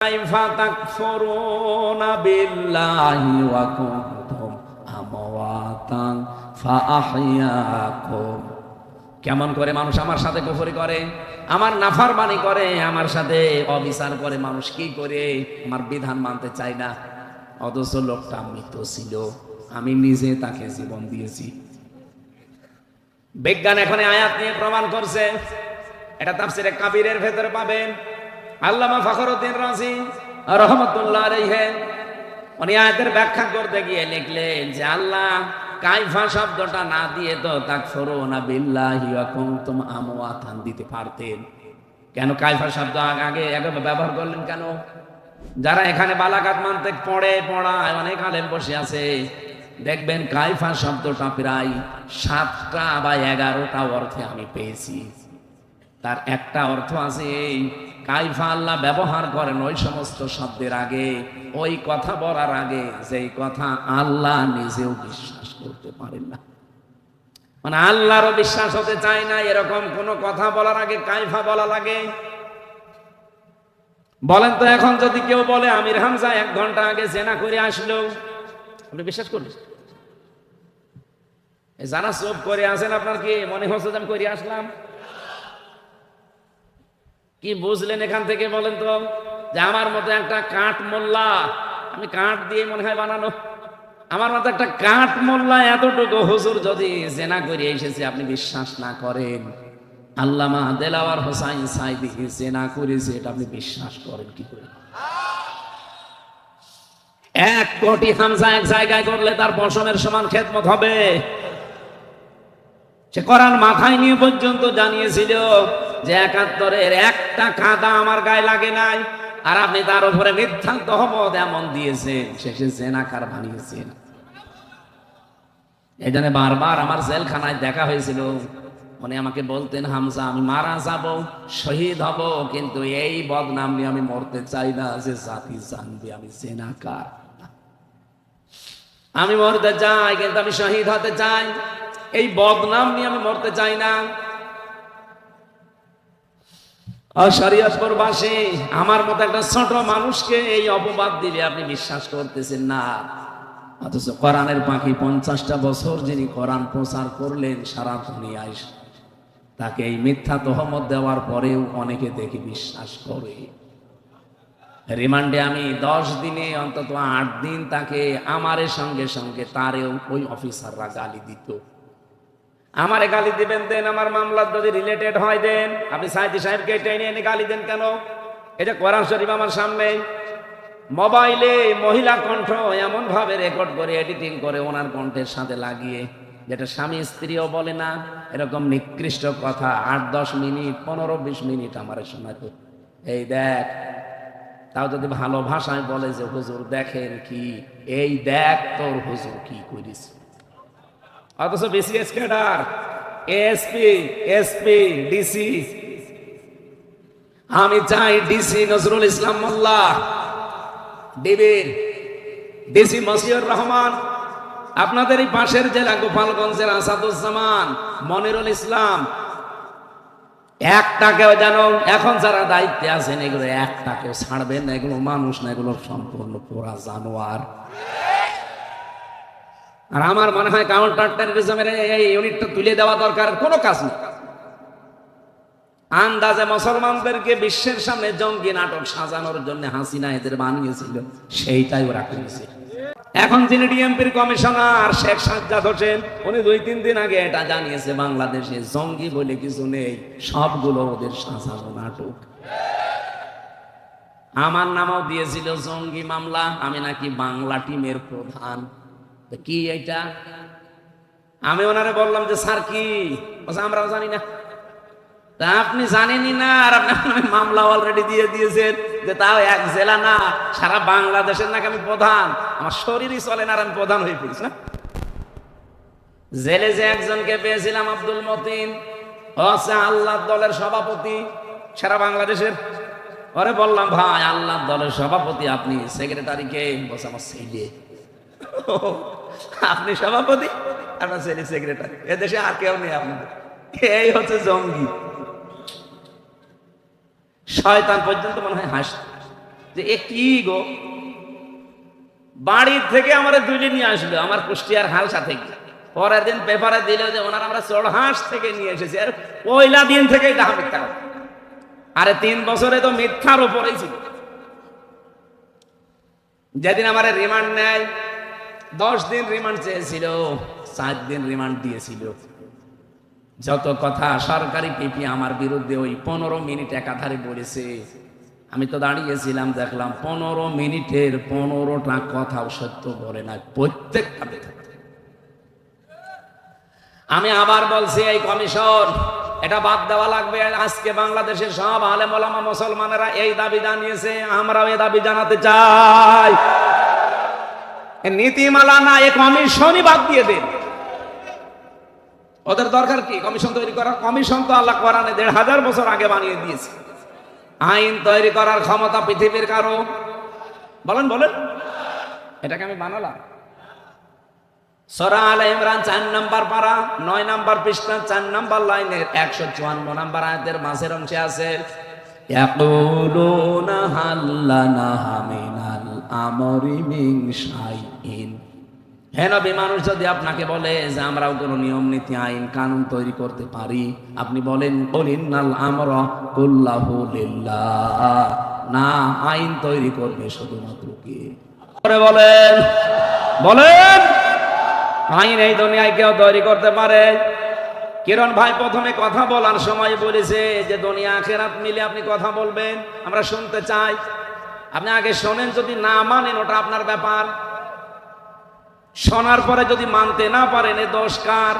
কাইফা তাকফুরুনা বিল্লাহি ওয়া কুনতুম আমওয়াতান ফাআহইয়াকুম। কেমন করে মানুষ আমার সাথে কুফরি করে, আমার নাফরমানি করে, আমার সাথে অবিচার করে, মানুষ কি করে আমার বিধান মানতে চায় না, অথচ লোকটা মৃত ছিল, আমি নিজে তাকে জীবন দিয়েছি। বিজ্ঞান এখন আয়াত নিয়ে প্রমাণ করছে, এটা তাফসিরে কাবিরের ভেতরে পাবেন। আল্লামা ফখরুদ্দিন রাজি রহমতুল্লাহ আলাইহি উনি আয়াতের ব্যাখ্যা করতে গিয়ে লিখলেন যে আল্লাহ কাইফা শব্দটা না দিয়ে তো তাকফুরুনা বিল্লাহি ওয়া কুনতুম আমওয়াতান দিতে পারতেন। কেন কাইফা শব্দ আগে ব্যবহার করলেন কেন? যারা এখানে বালাগাত মানতিক পড়ায় অনেক আলেম বসে আছে, দেখবেন কাইফা শব্দটা প্রায় 7টা বা 11টা অর্থে আমি পেয়েছি। তার একটা অর্থ আছে এই কাইফা আল্লাহ ব্যবহার করেন ওই সমস্ত শব্দের আগে, ওই কথা বলার আগে যেই কথা আল্লাহ নিজেও বিশ্বাস করতে পারেন না, মানে আল্লাহরও বিশ্বাস হতে চায় না, এরকম কোন কথা বলার আগে কাইফা বলা লাগে। বলেন তো এখন যদি কেউ বলে আমির হামজা 1 ঘন্টা আগে জেনা করে আসলো, আপনি বিশ্বাস করবেন? যারা চুপ করে আছেন আপনার কি মনে হচ্ছে যে আমি করে আসলাম? কি বুঝলেন এখান থেকে বলেন তো? যে আমার মতো একটা কাঠ মোল্লা, আমি কাঠ দিয়ে মনে হয় বানানো, আমার মতো একটা কাঠ মোল্লা এতটুকু হুজুর যদি জেনা করে এসেছে আপনি বিশ্বাস না করেন, আল্লামা দেলাওয়ার হোসাইন সাইদি জেনা করেছে, এটা আপনি বিশ্বাস করেন কি করে? 1 কোটি হামজা এক জায়গায় করলে তার পশমের সমান খেদমত হবে। সে কোরআন মাথায় নিয়ে পর্যন্ত জানিয়েছিল যে 71-এর একটা কাদা আমার গায়ে লাগে নাই, আর আপনি তার উপরে মিথ্যা তহমত এমন দিয়েছেন, শেষে জেনাকার বানিয়েছেন। এই জন্য বারবার আমার জেলখানায় দেখা হয়েছিল, উনি আমাকে বলতেন হামজা আমি মারা যাব, শহীদ হব, কিন্তু এই বদনাম নিয়ে আমি মরতে চাই না যে জাতি জানবে আমি জেনাকার। আমি মরতে চাই কিন্তু আমি শহীদ হতে চাই, এই বদনাম নিয়ে আমি মরতে চাই না। শরীয়তপুরবাসী আমার মতো একটা ছোট মানুষকে এই অপবাদ দিলে আপনি বিশ্বাস করতেছেন না, অথচ কোরআনের পাখি 50টা বছর যিনি কোরআন প্রচার করলেন সারা দুনিয়ায়, তাকে এই মিথ্যা তহমত দেওয়ার পরেও অনেকে দেখে বিশ্বাস করে। রিমান্ডে আমি 10 দিনে অন্তত 8 দিন তাকে আমারের সঙ্গে সঙ্গে তারেও ওই অফিসাররা গালি দিত। আমারে গালি দিবেন দেন, আমার মামলা যদি রিলেটেড হয় দেন, আপনি সাইদি সাহেবকে টেনে এনে গালি দেন কেন? এটা কোরআন শরীফ আমার সামনে, মোবাইলে মহিলা কণ্ঠ এমন ভাবে রেকর্ড করে এডিটিং করে ওনার কণ্ঠের সাথে লাগিয়ে, যেটা স্বামী স্ত্রীও বলে না এরকম নিকৃষ্ট কথা 8-10 মিনিট 15-20 মিনিট আমারে শোনাতো। এই দেখ, তাও যদি ভালো ভাষায় বলে যে হুজুর দেখেন কি, এই দেখ তোর হুজুর কি করিস। অথচ বিসিএস ক্যাডার, এসপি, ডিসি, আমি চাই ডিসি নজরুল ইসলাম মোল্লা, ডিবির ডিসি মশিউর রহমান, আপনাদের এই পাশের জেলা গোপালগঞ্জের আসাদুজ্জামান, মনিরুল ইসলাম, একটাকেও যেন এখন যারা দায়িত্বে আছেন এগুলো একটাকেও ছাড়বেন না, এগুলো মানুষ না, এগুলো সম্পূর্ণ পুরা জানোয়ার। আর আমার মনে হয় কাউন্টার টেররিজমের এই ইউনিটটা তুলে দেওয়া দরকার, কোনো কাজ নেই। আন্দাজে মুসলমানদেরকে বিশ্বের সামনে জঙ্গি নাটক সাজানোর জন্য হাসিনা এদের বানিয়েছিল, সেইটাই ওরা করেছে। এখন যিনি ডিএমপির কমিশনার শেখ সাজ্জাদ হোসেন, উনি 2-3 দিন আগে এটা জানিয়েছে বাংলাদেশে জঙ্গি বলে কিছু নেই, সবগুলো ওদের সাজানো নাটক। আমার নামও দিয়েছিল জঙ্গি মামলা, আমি নাকি বাংলা টিমের প্রধান। কি এটা? আমি ওনারে বললাম যে স্যার কি, আমরাও জানি না। তা আপনি জানেনই না, আর আপনি মামলা অলরেডি দিয়ে দিয়েছেন, যে তাও 1 জেলা না সারা বাংলাদেশের নাকি আমি প্রধান, আমার শরীরই চলে না আর আমি প্রধান হয়ে পড়িস না। জেলে যে একজনকে পেয়েছিলাম আব্দুল মতিন, হচ্ছে আল্লাহ দলের সভাপতি সারা বাংলাদেশের, ওরে বললাম ভাই আল্লাহ দলের সভাপতি আপনি, সেক্রেটারিকে? বলছে আমার ছেলে। আপনি সভাপতি, আপনার ছেলে সেক্রেটারি, এদেশে আর কেউ নেই আপনাদের, এই হচ্ছে জঙ্গি। শয়তান পর্যন্ত মনে হয় হাসে। যে এ কি গো, বাড়ির থেকে আমার দুইটি নিয়ে আসলো, আমার কুষ্টিয়ার হালসা থেকে। পরের দিন পেপারে দিল যে ওনার আমরা চড়হাঁস থেকে নিয়ে এসেছি। আর পয়লা দিন থেকে এটা মিথ্যা কথা। আরে 3 বছরে তো মিথ্যার উপরেই ছিল। যেদিন আমার রিমান্ড নেয়, 10 দিন রিমান্ড চেয়েছিল, 7 দিন রিমান্ড দিয়েছিল। যত কথা সরকারি পিপি আমার বিরুদ্ধে ওই 15 মিনিট একাধারে বলেছে। আমি তো দাঁড়িয়েছিলাম, দেখলাম 15 মিনিটের 15টা কথাও সত্য বলে না, প্রত্যেকটা মিথ্যা। আমি আবার বলছি এই কমিশন এটা বাদ দেওয়া লাগবে। আজকে বাংলাদেশের সব আলেম ওলামা মুসলমানেরা এই দাবি জানিয়েছে, আমরাও এই দাবি জানাতে চাই। নীতিমালা না, এই কমিশনই বাদ দিয়ে দিন। ওদের দরকার কি কমিশন তৈরি করার? কমিশন তো আল্লাহ কোরআনে 1500 বছর আগে বানিয়ে দিয়েছে। আইন তৈরি করার ক্ষমতা পৃথিবীর কারো? বলেন বলেন, এটাকে আমি বানালাম? সূরা আলে ইমরান 4 নম্বর পারা 9 নম্বর পৃষ্ঠা 4 নম্বর লাইনের 154 নম্বর আয়াতের মাঝের অংশে আছে, ইয়াকুলুনা হাল্লানা মিনাল আমরি মিন শাইইন। হে নবী, মানুষ যদি আপনাকে বলে যে আমরাও কোনো নিয়ম নীতি আইন কানুন তৈরি করতে পারি, আপনি বলেন কুল ইন্নাল আমরা কুল্লাহু লিল্লাহ। না, আইন তৈরি করবে শুধুমাত্র কে? বলেন বলেন, আইন এই দুনিয়ায় কেউ তৈরি করতে পারে? কিরণ ভাই প্রথমে কথা বলার সময় বলেছে যে দুনিয়া আখিরাত মিলে আপনি কথা বলবেন, আমরা শুনতে চাই। আপনি আগে শোনেন, যদি না মানেন ওটা আপনার ব্যাপার। শোনার পরে যদি মানতে না পারেন, এ দোষ কার?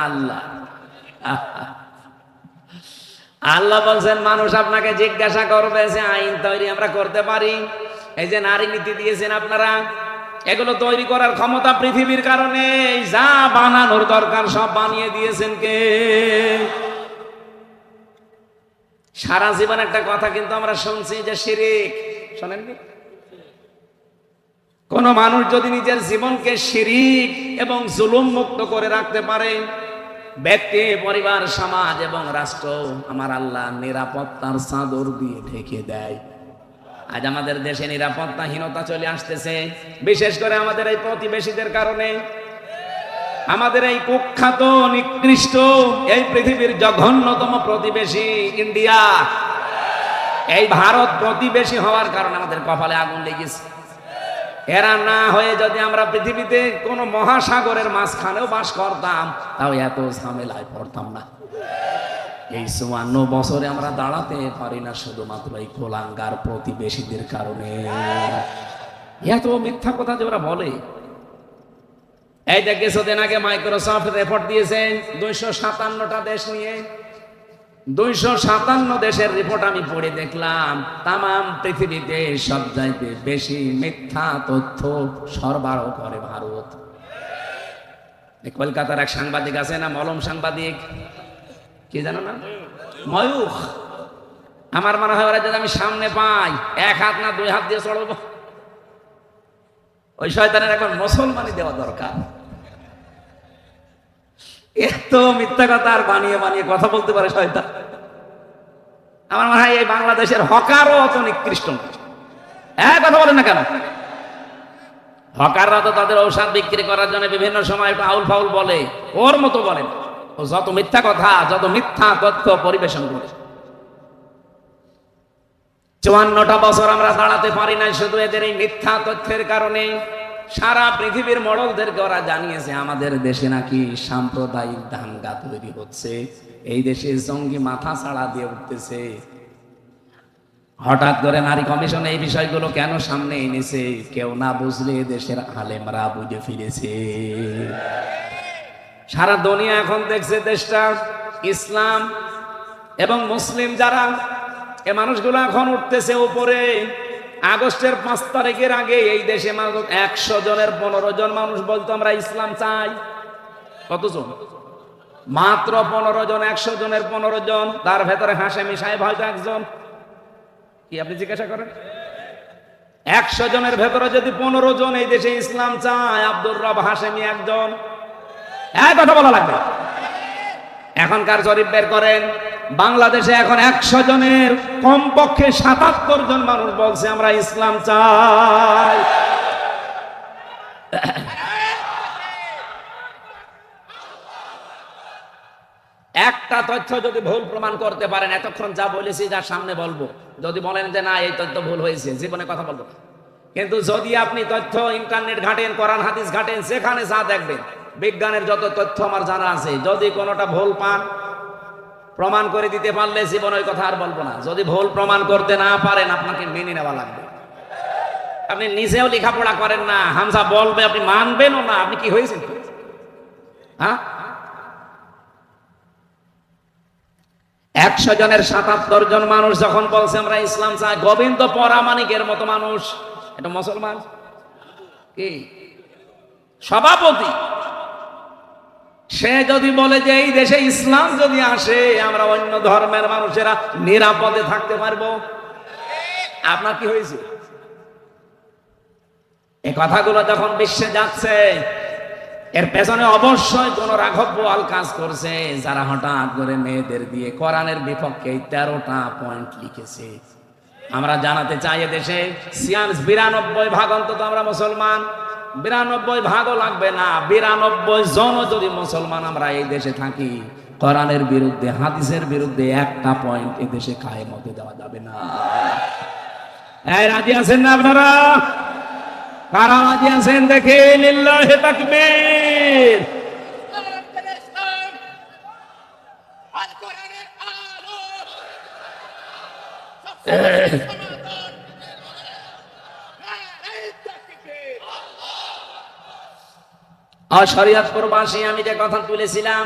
আল্লাহ। আল্লাহ বলছেন মানুষ আপনাকে জিজ্ঞাসা করবে যে আইন তৈরি আমরা করতে পারি? এই যে নারী নীতি দিয়েছেন আপনারা, এগুলো তৈরি করার ক্ষমতা পৃথিবীর কারণে, যা বানানোর দরকার সব বানিয়ে দিয়েছেন কে? সারা জীবন একটা কথা কিন্তু আমরা শুনছি যে শিরিক, শোনেননি? কোন মানুষ যদি নিজের জীবনকে শিরিক এবং জুলুম মুক্ত করে রাখতে পারে, ব্যক্তি, পরিবার, সমাজ এবং রাষ্ট্র আমার আল্লাহ নিরাপত্তার চাদর দিয়ে ঢেকে দেয়। আজ আমাদের দেশে নিরাপত্তাহীনতা চলে আসতেছে, বিশেষ করে আমাদের এই প্রতিবেশীদের কারণে। আমাদের এই কুখ্যাত নিকৃষ্ট এই পৃথিবীর জঘন্যতম প্রতিবেশী ইন্ডিয়া, এই ভারত প্রতিবেশী হওয়ার কারণে আমাদের কপালে আগুন লেগেছে। এরা না হয়ে যদি আমরা পৃথিবীতে কোনো মহাসাগরের মাঝখানেও বাস করতাম, তাও এত ঝামেলায় পড়তাম না। এই 54 বছরে আমরা দাঁড়াতে পারি না শুধুমাত্র এই কোলাঙ্গার প্রতিবেশীদের কারণে। এত মিথ্যা কথা যে ওরা বলে। এই যে কিছুদিন আগে মাইক্রোসফট রিপোর্ট দিয়েছে 257টা দেশ নিয়ে। 257 দেশের রিপোর্ট আমি পড়ে দেখলাম, তামাম পৃথিবীতে সবচাইতে বেশি মিথ্যা তথ্য সরবরাহ করে ভারত। কলকাতার এক সাংবাদিক আছে না, মলম সাংবাদিক, কি জানো না, ময়ূখ। আমার মনে হয় ওরা যদি আমি সামনে পাই, 1 হাত না 2 হাত দিয়ে চড়ব। ওই শয়তানের একবার মুসলমানি দেওয়া দরকার। এত মিথ্যা কথা আর বানিয়ে বানিয়ে কথা বলতে পারে শয়তান। আমার মনে হয় এই বাংলাদেশের হকারও অত নিকৃষ্ট। কথা বলেন না কেন? হকাররা তো তাদের ঔষধ বিক্রি করার জন্য বিভিন্ন সময় একটু আউল ফাউল বলে, ওর মতো বলেন। ও যত মিথ্যা কথা, যত মিথ্যা তথ্য পরিবেশন করে। 54টা বছর আমরা দাঁড়াতে পারি নাই শুধু এদের এই মিথ্যা তথ্যের কারণে। সারা পৃথিবীর মডলদেরকে ওরা জানিয়েছে আমাদের দেশে নাকি সাম্প্রদায়িক দাঙ্গা তৈরি হচ্ছে, এই দেশে জঙ্গি মাথা ছাড়া দিয়ে উঠতেছে। হঠাৎ করে নারী কমিশন এই বিষয়গুলো কেন সামনে এনেছে? কেউ না বুঝলে দেশের আলেমরা বুঝে ফিরেছে। সারা দুনিয়া এখন দেখছে দেশটা ইসলাম এবং মুসলিম যারা, এ মানুষগুলো এখন উঠতেছে উপরে। আগস্টের 5 তারিখের আগে এই দেশে 100 জনের 15 জন মানুষ বলতো আমরা ইসলাম চাই। কতজন? মাত্র 15 জন। 100 জনের 15 জন। তার ভেতরে হাশেমি সাহেব হয়তো একজন। কি আপনি জিজ্ঞাসা করেন? 100 জনের ভেতরে যদি 15 জন এই দেশে ইসলাম চায়, আব্দুর রব হাশেমি একজন। কথা বলা লাগবে। এখনকার জরিপ বের করেন, বাংলাদেশে এখন 100 জনের কমপক্ষে 77 জন মানুষ বলছে আমরা ইসলাম চাই। একটা তথ্য যদি ভুল প্রমাণ করতে পারেন, এতক্ষণ যা বলেছি যার সামনে বলবো, যদি বলেন যে না এই তথ্য ভুল হয়েছে, জীবনে কথা বলবো না। কিন্তু যদি আপনি তথ্য ইন্টারনেট ঘাটেন, কোরআন হাদিস ঘাটেন, সেখানে যা দেখবেন, বিজ্ঞানের যত তথ্য আমার জানা আছে, যদি কোনোটা ভুল পান প্রমাণ করে দিতে পারলে জীবন ওই কথা আর বলবো না। যদি ভুল প্রমাণ করতে না পারেন আপনাকে মেনে নেওয়া লাগবে। আপনি নিজেও লেখাপড়া করেন না, হামজা বলবে আপনি মানবেনও না, আপনি কি হয়েছেন? হ্যাঁ, 100 জনের 77 জন মানুষ যখন বলছে আমরা ইসলাম চাই, গোবিন্দ পরামানিকের মতো মানুষ, এটা মুসলমান কি সভাপতি, সে যদি বলে যে এই দেশে ইসলাম যদি আসে আমরা অন্য ধর্মের মানুষেরা নিরাপদে থাকতে পারবো, আপনার কি হয়েছে? এই কথাগুলো যখন বিশ্বে যাচ্ছে, এর পেছনে অবশ্যই কোন রাঘব বোয়াল কাজ করছে, যারা হঠাৎ করে মেয়েদের দিয়ে কোরআনের বিপক্ষে 13টা পয়েন্ট লিখেছে। আমরা জানাতে চাই দেশে 92 ভাগ অন্তত আমরা মুসলমান, 92 ভাগও লাগবে না, 92 জন যদি মুসলমান আমরা এই দেশে থাকি, কোরআনের বিরুদ্ধে হাদিসের বিরুদ্ধে একটা পয়েন্ট এই দেশে কায়েম হতে দেওয়া যাবে না। এই রাজি আছেন না আপনারা? কারা রাজি আছেন দেখে লিল্লাহি তাকবীর। শরীয়তপুরবাসী আমি যে কথা তুলেছিলাম,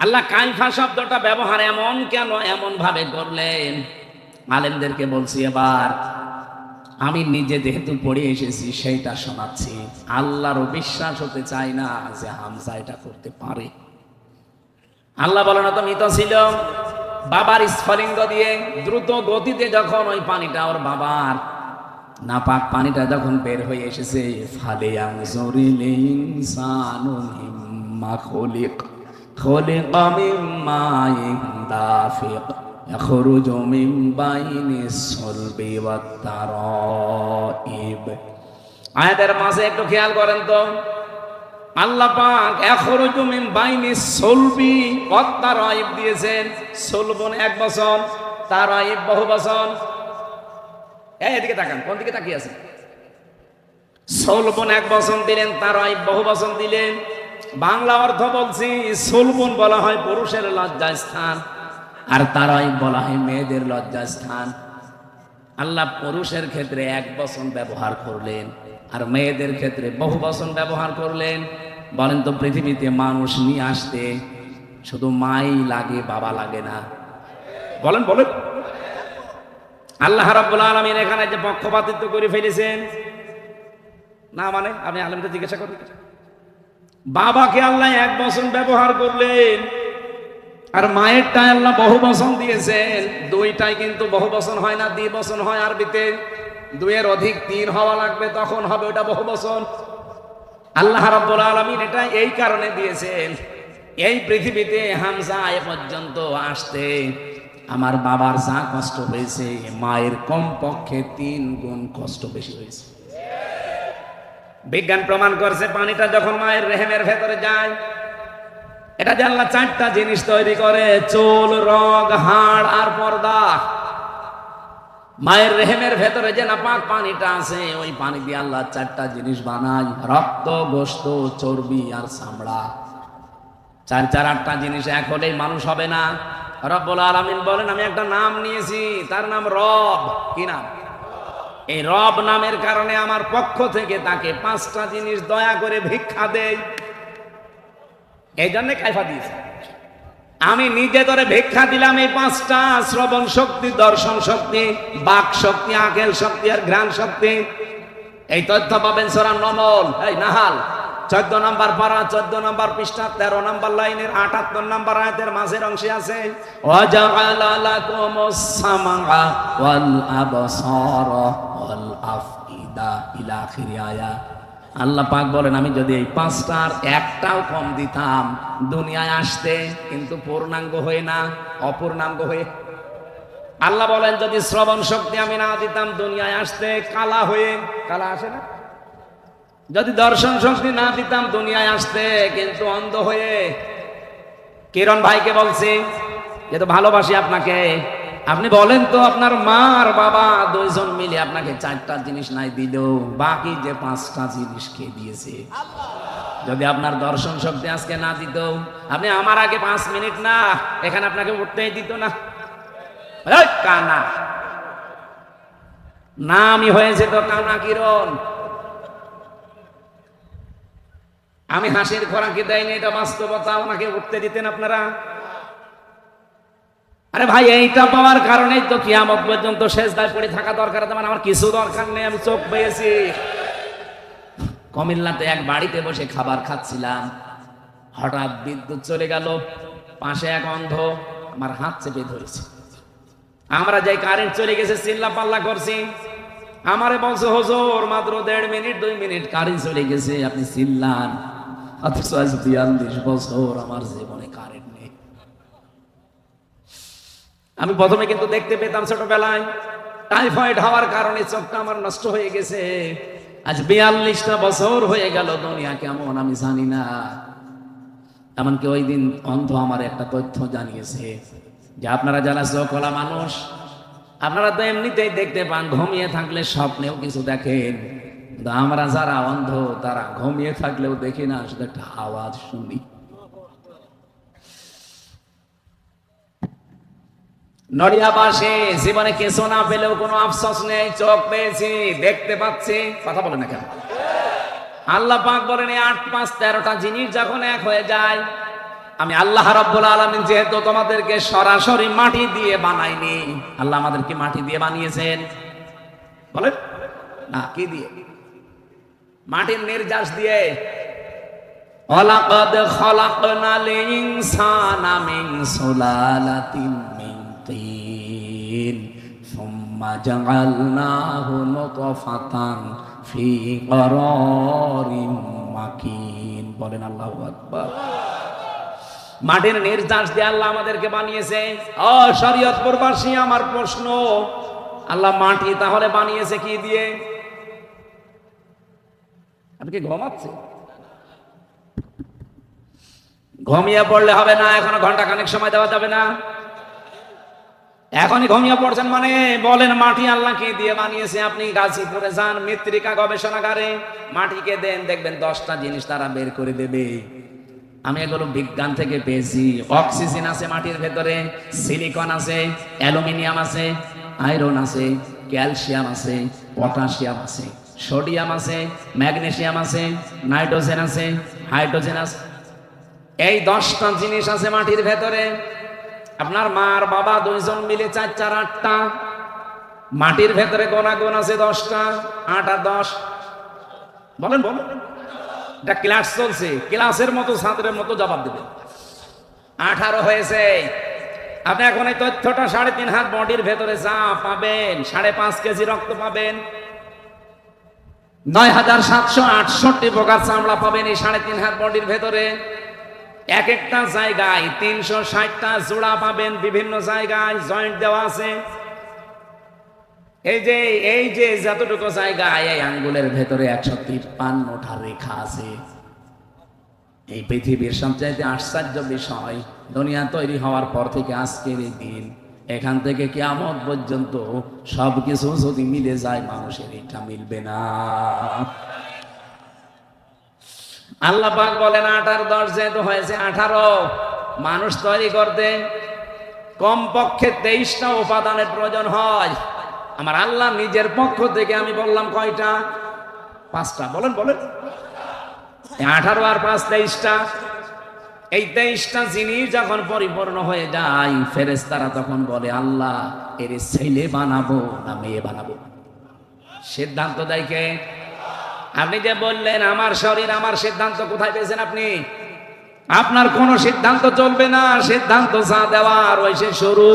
আল্লাহ কাইফা শব্দটা ব্যবহার এমন কেন এমন ভাবে করলেন, আলেমদেরকে বলছি এবার, আমি নিজে যেহেতু পড়ে এসেছি সেইটা শোনাচ্ছি। আল্লাহরও বিশ্বাস হতে চাই না যে হামজা এটা করতে পারে। আল্লাহ বলেন তো মৃত ছিল, বাবার স্ফলিঙ্গ দিয়ে দ্রুত গতিতে যখন ওই পানিটা ওর বাবার নাপাক পানিটা যখন বের হয়ে এসেছে, ফালে আনজুরিল ইনসানু মিম্মা খুলিক খুলিকা মিম্মা দাফিক ইয়াখরুজু মিন বাইনিস সুলবি ওয়াত তারাইব। আয়াতের মাঝে একটু খেয়াল করেন তো, আল্লাহ পাক ইয়াখরুজু মিন বাইনিস সুলবি ওয়াত তারাইব দিয়েছেন। সুলবুন এক বচন, তারাইব বহু বচন। এদিকে তাকান, কোন দিকে তাকিয়ে আছেন? সুলবুন এক বচন দিলেন, তারাইব বহু বচন দিলেন। বাংলা অর্থ বলছি, সুলবুন বলা হয় পুরুষের লজ্জাস্থান, আর তারাইব বলা হয় মেয়েদের লজ্জাস্থান। আল্লাহ পুরুষের ক্ষেত্রে এক বচন ব্যবহার করলেন, আর মেয়েদের ক্ষেত্রে বহু বচন ব্যবহার করলেন। বলেন তো, পৃথিবীতে মানুষ নিয়ে আসতে শুধু মাই লাগে, বাবা লাগে না? বলেন বলেন। আল্লাহ রাব্বুল আলামিন এখানে যে পক্ষপাতিত্ব করে ফেলেছেন না, মানে আপনি আলেমকে জিজ্ঞাসা করুন, বাবাকে আল্লাহ এক বচন ব্যবহার করলেন, আর মায়েরটা আল্লাহ বহু বচন দিয়েছেন। দুইটাই কিন্তু বহু বচন হয় না, দ্বিবচন হয় আরবিতে। দুইয়ের অধিক তিন হওয়া লাগবে, তখন হবে ওটা বহু বচন। আল্লাহ রাব্বুল আলামিন এটা এই কারণে দিয়েছেন, এই পৃথিবীতে হামজা এ পর্যন্ত আসতে আমার বাবার যা কষ্ট হয়েছে, মায়ের কমপক্ষে 3 গুণ কষ্ট বেশি হয়েছে। বিজ্ঞান প্রমাণ করছে, পানিটা যখন মায়ের রেহেমের ভেতরে যায়, এটা যে আল্লাহ 4টা জিনিস তৈরি করে, চুল, রগ, হাড় আর পর্দা। মায়ের রেহেমের ভেতরে যে নাপাক পানিটা আছে, ওই পানি দিয়ে আল্লাহ 4টা জিনিস বানায়, রক্ত, গোশত, চর্বি আর চামড়া। 8টা জিনিস এক হলেই মানুষ হবে না। রব্বুল আলামিন বলেন, আমি একটা নাম নিয়েছি, তার নাম রব। কি নাম? এই রব নামের কারণে আমার পক্ষ থেকে তাকে 5টা জিনিস দয়া করে ভিক্ষা দেই। এই জন্য কাইফা দিয়েছে, আমি নিজে তোরে ভিক্ষা দিলাম এই 5টা: শ্রবণ শক্তি, দর্শন শক্তি, বাক শক্তি, আকেল শক্তি আর ঘ্রাণ শক্তি। এই তথ্য পাবেন সূরা নমল, এই নাহাল 14 নম্বর পারা, 14 নম্বর পৃষ্ঠা, 13 নম্বর লাইনের 78 নম্বর আয়াতের মাঝের অংশে আছে, ওয়াজআলা লাকুমুস সামআ ওয়াল আবসারা ওয়াল আফইদা ইলা আখির আয়াত। আল্লাহ পাক বলেন আমি যদি এই 5টার একটাও কম দিতাম দুনিয়ায় আসতে, কিন্তু পূর্ণাঙ্গ হয়ে না, অপূর্ণাঙ্গ হয়ে। আল্লাহ বলেন যদি শ্রবণ শক্তি আমি না দিতাম দুনিয়ায় আসতে কালা হয়ে, কালা আসে না, যদি দর্শন শক্তি না দিতাম দুনিয়ায় আসতে কিন্তু অন্ধ হয়ে। কিরণ ভাইকে বলছি যে তো ভালোবাসি আপনাকে, আপনি বলেন তো আপনার মা আর বাবা দুইজন মিলে আপনাকে 4টা জিনিস নাই দিল, বাকি যে 5টা জিনিস কে দিয়েছে? যদি আপনার দর্শন শক্তি আজকে না দিত, আপনি আমার আগে 5 মিনিট না এখানে আপনাকে উঠতেই দিত না। কানা নামই হয়েছে তো কানা কিরণ। আমি হাসির খোরাকি দেয়নি, এটা বাস্তবতা। ওনাকে উঠতে দিতেন আপনারা? আরে ভাই এইটা পাওয়ার কারণেই তো কিয়ামত পর্যন্ত সেজদায় পড়ে থাকা দরকার। মানে আমার কিছু দরকার নেই, আমি চোখ পেয়েছি। কুমিল্লাতে এক বাড়িতে বসে খাবার খাচ্ছিলাম, হঠাৎ বিদ্যুৎ চলে গেল, পাশে এক অন্ধ আমার হাত চেপে ধরেছে। আমরা যাই কারেন্ট চলে গেছে চিল্লা পাল্লা করছি। আমারে বলছে হুজুর মাত্র 1.5 মিনিট 2 মিনিট কারেন্ট চলে গেছে, আপনি চিল্লান। অথচ আজ 42 বছর আমার জীবনে কারেন্ট নেই। আমি প্রথমে কিন্তু দেখতে পেতাম ছোটবেলায়, টাইফয়েড হওয়ার কারণে চোখটা আমার নষ্ট হয়ে গেছে। আজ 42টা বছর হয়ে গেল, দুনিয়া কেমন আমি জানি না। এমনকি ওই দিন অন্ধ আমার একটা তথ্য জানিয়েছে যে আপনারা যারা চোখওয়ালা মানুষ, আপনারা তো এমনিতেই দেখতে পান, ঘুমিয়ে থাকলে স্বপ্নেও কিছু দেখেন। কিন্তু আমরা যারা অন্ধ তারা ঘুমিয়ে থাকলেও দেখি না, শুধু একটা আওয়াজ শুনি। নড়িয়া পাশে জীবনে কিছু না পেলেও কোনো আফসোস নেই, চোখ পেয়েছি, দেখতে পাচ্ছি। কথা বলে না কেন? আল্লাহ পাক বলেন 8 5 13টা জিনিস যখন এক হয়ে যায়, আমি আল্লাহ রাব্বুল আলামিন যেহেতু তোমাদেরকে সরাসরি মাটি দিয়ে বানাইনি। আল্লাহ আমাদেরকে মাটি দিয়ে বানিয়েছেন, বলেন না কি দিয়ে? মাটির নির্যাস দিয়ে। ওয়ালাকাদ খালাকনাল ইনসানা মিন সুলালাতিন মিন তিন সুম্মা জাআলনাহু নুতফাতান ফি করারিন মাকিন। বলেন আল্লাহু আকবার। মাটির নির্যাস দিয়ে আল্লাহ আমাদেরকে বানিয়েছে। ও শরীয়তপুরবাসী, আমার প্রশ্ন, আল্লাহ মাটি তাহলে বানিয়েছে কি দিয়ে? আপনি কি ঘুমাচ্ছে? ঘুমিয়ে পড়লে হবে না, এখনো ঘন্টা খানেক সময় দেওয়া যাবে না। এখনই ঘুমিয়ে পড়ছেন মানে বলেন মাটি আল্লাহ কি দিয়ে বানিয়েছে? আপনি গাজীপুরে যান, মৃত্তিকা গবেষণাগারে, মাটিকে দেন, দেখবেন 10টা জিনিস তারা বের করে দেবে। আমি এগুলো বিজ্ঞান থেকে পেয়েছি। অক্সিজেন আছে মাটির ভেতরে, সিলিকন আছে, অ্যালুমিনিয়াম আছে, আয়রন আছে, ক্যালসিয়াম আছে, পটাশিয়াম আছে, সোডিয়াম আছে, ম্যাগনেসিয়াম আছে, নাইট্রোজেন আছে, হাইড্রোজেন আছে। এই 10টা জিনিস আছে মাটির ভেতরে। আপনার মা আর বাবা দুইজন মিলে 4 4 8টা। মাটির ভেতরে গোনাগুন আছে 10টা, 8 আর 10। বলেন বলেন, এটা ক্লাস চলছে, ক্লাসের মতো ছাত্রের মতো জবাব দেবে। 18 হয়েছে। আপনি এখন এই তথ্যটা 3.5 হাত বডির ভেতরে যা পাবেন, 5.5 কেজি রক্ত পাবেন, 9768 প্রকার চামড়া পাবেন এই 3.5 হাত বডির ভেতরে। এক একটা জায়গায় 360টা জোড়া পাবেন, বিভিন্ন জায়গায় জয়েন্ট দেওয়া আছে। এই যে যতটুকু জায়গায় এই আঙ্গুলের ভেতরে 153টা রেখা আছে। এই পৃথিবীর সবচাইতে আশ্চর্য বিষয়, দুনিয়া তৈরি হওয়ার পর থেকে আজকের এই দিন, এখান থেকে কিয়ামত পর্যন্ত সবকিছু যদি মিলে যায়, মানুষের এটা মিলবে না। আল্লাহ পাক বলেন 8 আর 10 যেহেতু হয়েছে 18, মানুষ তৈরি করতে কমপক্ষে 23টা উপাদানের প্রয়োজন হয়। আমার আল্লাহ নিজের পক্ষ থেকে আমি বললাম কয়টা? 5টা। বলেন বলেন। 18 আর 5 23টা। এই 23টা জিনিস যখন পরিপূর্ণ হয়ে যায়, ফেরেশতারা তখন বলে আল্লাহ এর ছেলে বানাবো না মেয়ে বানাবো? সিদ্ধান্ত দেয় কে? আপনি যে বললেন আমার শরীর আমার সিদ্ধান্ত, কোথায় পেয়েছেন আপনি? আপনার কোনো সিদ্ধান্ত চলবে না, সিদ্ধান্ত যা দেওয়ার ওই সে শুরু।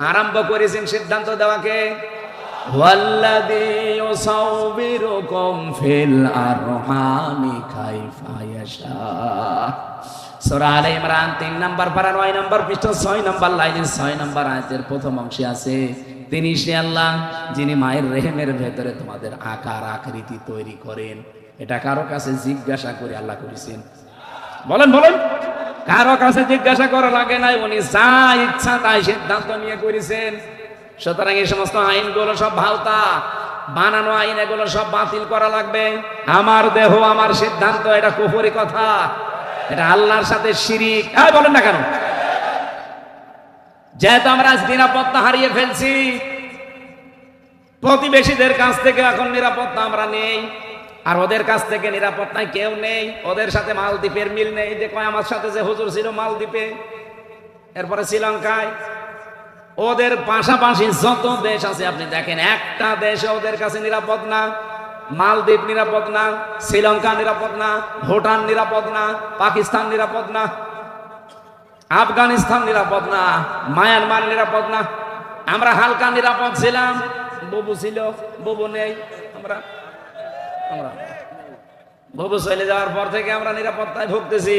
আরম্ভ করেছেন সিদ্ধান্ত দেওয়াকে ওয়াল্লাযী ইউসাউবিরুকুম ফিল আরহামি কাইফা ইয়াশা। সূরা আলে ইমরান 3 নম্বর পারা 9 নম্বর পৃষ্ঠা 6 নম্বর লাইনে 6 নম্বর আয়াতের প্রথম অংশে আছে, তিনি সে আল্লাহ যিনি মায়ের রেহেমের ভেতরে তোমাদের আকার আকৃতি তৈরি করেন। এটা কারো কাছে জিজ্ঞাসা করে আল্লাহ করেছেন? বলেন বলেন, কারো কাছে জিজ্ঞাসা করা লাগে নাই, উনি যা ইচ্ছা তাই সিদ্ধান্ত নিয়ে করেছেন। সুতরাং এই সমস্ত আইনগুলো সব ভাওতা, বানানো আইন, এগুলো সব বাতিল করা লাগবে। আমার দেহ আমার সিদ্ধান্ত, এটা কুফরি কথা, এটা আল্লাহর সাথে শিরিক। বলেন না কেন? যেহেতু আমরা নিরাপত্তা হারিয়ে ফেলছি, প্রতিবেশীদের কাছ থেকে এখন নিরাপত্তা আমরা নেই, আর ওদের কাছ থেকে নিরাপত্তায় কেউ নেই। ওদের সাথে মালদ্বীপের মিল নেই। যে কয় আমার সাথে যে হুজুর ছিল মালদ্বীপে, এরপরে শ্রীলঙ্কায়, ওদের পাশাপাশি যত দেশ আছে আপনি দেখেন, একটা দেশ ওদের কাছে নিরাপদ না। মালদ্বীপ নিরাপদ না, শ্রীলঙ্কা নিরাপদ না, ভুটান নিরাপদ না, পাকিস্তান নিরাপদ না, আফগানিস্তান নিরাপদ না, মায়ানমার নিরাপদ না। আমরা হালকা নিরাপদ ছিলাম, বুবু ছিল, বুবু নেই। আমরা বুবু চলে যাওয়ার পর থেকে আমরা নিরাপত্তায় ভুগতেছি।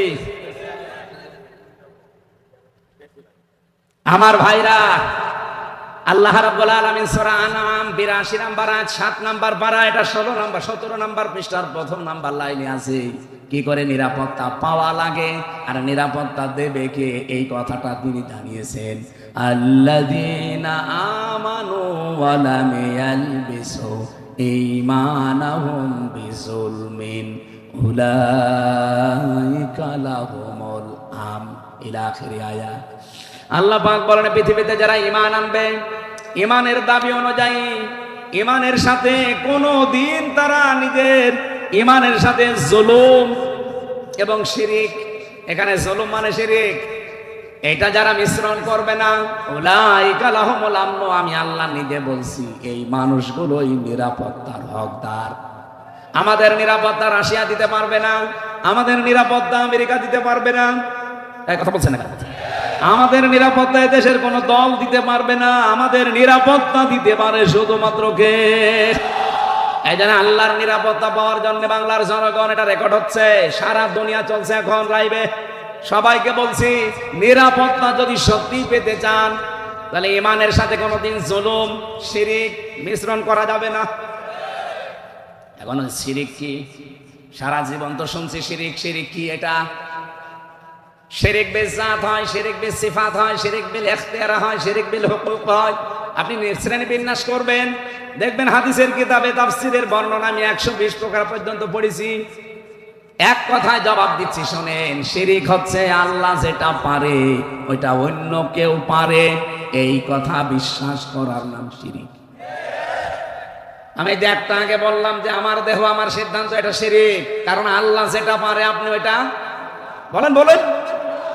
আমার ভাইরা, আল্লাহ রাব্বুল আলামিন সূরা আনআম 82 নম্বর আয়াত 7 নম্বর পারা, এটা 16 নম্বর 17 নম্বর পৃষ্ঠার প্রথম নম্বর লাইনে আছে কি করে নিরাপত্তা পাওয়া লাগে আর নিরাপত্তা দেবে কে, এই কথাটা তিনি জানিয়েছেন। আল্লাযীনা আমানু ওয়া লাম ইয়ালবিসু ঈমানাহুম বিযুলমিন উলাইকা লাহুমুল আমন, ইলা আখির আয়াত। আল্লাহ পাক বলেন, পৃথিবীতে যারা ঈমান আনবে, ঈমানের দাবি অনুযায়ী ঈমানের সাথে কোনো দিন তারা নিজের ঈমানের সাথে জুলুম এবং শিরিক, এখানে জুলুম মানে শিরিক, এটা যারা মিশ্রণ করবে না, উলাইকা লাহুমুল আমন, আমি আল্লাহ নিজে বলছি এই মানুষগুলোই নিরাপত্তার হকদার। আমাদের নিরাপত্তা রাশিয়া দিতে পারবে না, আমাদের নিরাপত্তা আমেরিকা দিতে পারবে না। এই কথা বলছেন না? আমাদের নিরাপত্তা দেশের কোন দল দিতে পারবে না, আমাদের নিরাপত্তা দিতে পারে শুধুমাত্র কে? এই জন্য আল্লাহর নিরাপত্তা পাওয়ার জন্য বাংলার জনগণ, এটা রেকর্ড হচ্ছে, সারা দুনিয়া চলছে এখন লাইভে, সবাইকে বলছি, নিরাপত্তা যদি সত্যি পেতে চান তাহলে ঈমানের সাথে কোনোদিন জুলুম শিরিক মিশ্রণ করা যাবে না। এখন শিরিক কি? সারা জীবন তো শুনছি শিরিক। শিরিক কি? এটা শিরিক বিল জাত হয়, শিরিক বিল সিফাত হয়, শিরিক বিল ইখতিয়ার হয়, শিরিক বিল হুকুক হয়। আপনি শ্রেণী বিন্যাস করবেন, দেখবেন হাদিসের কিতাবে তাফসীরের বর্ণনা আমি 120 প্রকার পর্যন্ত পড়েছি। এক কথায় জবাব দিচ্ছি, শোনেন, শিরিক হচ্ছে আল্লাহ যেটা পারে ওইটা অন্য কেউ পারে, এই কথা বিশ্বাস করার নাম শিরিক। আমি একটা আগে বললাম যে আমার দেহ আমার সিদ্ধান্ত, এটা শিরিক, কারণ আল্লাহ যেটা পারে আপনি ওইটা বলেন বলেন।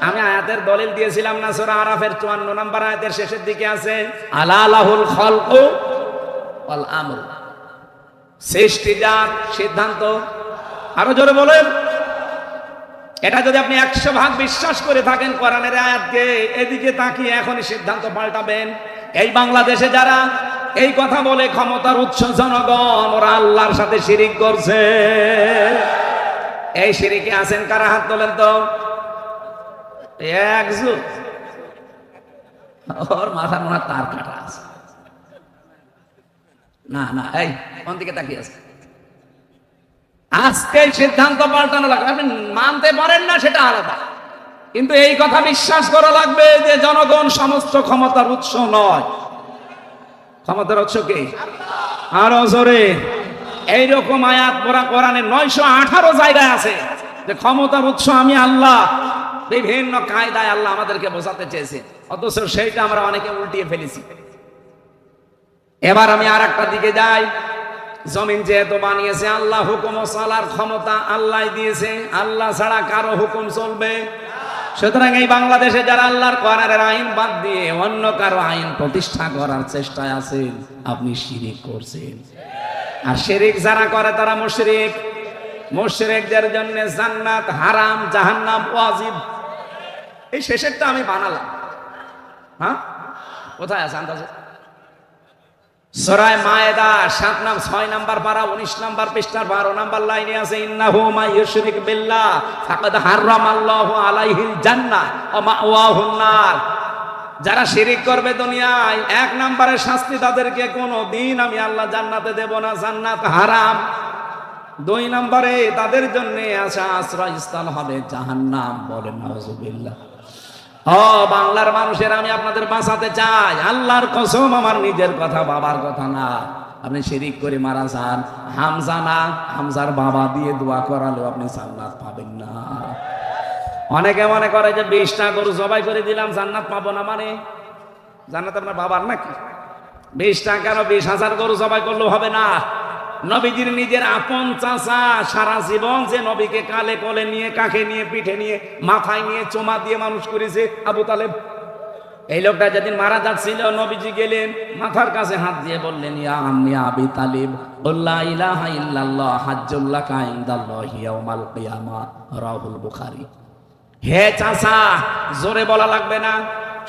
আমি আয়াতের দলিল দিয়েছিলাম না, সূরা আরাফের 54 নম্বর আয়াতের শেষের দিকে আছে, আলা লাহুল খালকু ওয়াল আমর, সৃষ্টি যার, সিদ্ধান্ত। আরো জোরে বলেন। এটা যদি আপনি 100% বিশ্বাস করে থাকেন কোরআনের আয়াতকে, এদিকে তাকিয়ে এখনই সিদ্ধান্ত পাল্টাবেন। এই বাংলাদেশে যারা এই কথা বলে ক্ষমতার উৎস জনগণ, ওরা আল্লাহর সাথে শিরিক করছে। এই শিরিকে আছেন কারা? হাত তোলেন তো। একজন, ওর মাথার মনে তার কাটা আছে। না না, এই কোন দিকে তাকিয়ে আছে? আজকে সিদ্ধান্ত পাল্টানো লাগবে। আপনি মানতে পারেন না সেটা আলাদা, কিন্তু এই কথা বিশ্বাস করা লাগবে যে জনগণ সমস্ত ক্ষমতার উৎস নয়। ক্ষমতার উৎস কে? আরো জোরে। এইরকম আয়াত পড়া কোরআনে 918 জায়গায় আছে যে ক্ষমতার উৎস আমি আল্লাহ। বিভিন্ন কায়দায় আল্লাহ আমাদেরকে বোঝাতে চেয়েছে, অথচ সেইটা আমরা অনেকে উল্টিয়ে ফেলেছি। এবার আমি আর একটা দিকে যাই। জমিন যেহেতু বানিয়েছে আল্লাহ, হুকুম ও চলার ক্ষমতা আল্লাহ দিয়েছে, আল্লাহ ছাড়া কারো হুকুম চলবে? সুতরাং এই বাংলাদেশে যারা আল্লাহর কোরআনের আইন বাদ দিয়ে অন্য কারো আইন প্রতিষ্ঠা করার চেষ্টায় আছেন, আপনি শিরিক করছেন। আর শিরিক যারা করে তারা মুশরিক। মুশরিকদের জন্য জান্নাত হারাম, জাহান্নাম ওয়াজিব। এই শেষেরটা আমি বানালাম। হ্যাঁ, কোথায় আছে আন্দাজে? সূরা মায়েদা 6 নাম্বার পারা 19 নাম্বার পৃষ্ঠার 12 নাম্বার লাইনে আছে, ইন্নাহু মা ইউশরিক বিল্লাহ ফাকাদ হারামাল্লাহু আলাইহিল জান্নাহ ওয়া মাওয়াহুন নার। যারা শিরিক করবে দুনিয়ায়, 1 নম্বরের শাস্তি তাদেরকে কোনোদিন আমি আল্লাহ জান্নাতে দেব না, জান্নাত হারাম। 2 নম্বরে তাদের জন্য আশ্রয়স্থল হবে জাহান্নাম। বলেন নাউজুবিল্লাহ। ও বাংলার মানুষের, আমি আপনাদের বাঁচাতে চাই, আল্লাহর কসম, আমার নিজের কথা, বাবার কথা না। আপনি শিরিক করে মারা যান, হামজা না, হামজার বাবা দিয়ে দোয়া করালেও আপনি জান্নাত পাবেন না। অনেকে মনে করে যে 20টা গরু জবাই করে দিলাম জান্নাত পাবো না, মানে জান্নাত আপনার বাবার নাকি? 20টা কেন, 20,000 গরু জবাই করলেও হবে না। নবীজির নিজের আপন চাচা সারা জীবন যে নবীকে কালে কোলে নিয়ে, কাঁখে নিয়ে, পিঠে নিয়ে, মাথায় নিয়ে, চোমা দিয়ে মানুষ করেছে, আবু তালেব। এই লোকটা যেদিন মারা যাচ্ছিল, নবীজি গেলেন, মাথার কাছে হাত দিয়ে বললেন, ইয়া আম্মি আবি তালিব, লা ইলাহা ইল্লাল্লাহ হাজ্জুল লাকা ইনদাল্লাহি ইয়াউমাল কিয়ামা, রাহুল বুখারী। হে চাচা, জোরে বলা লাগবে না,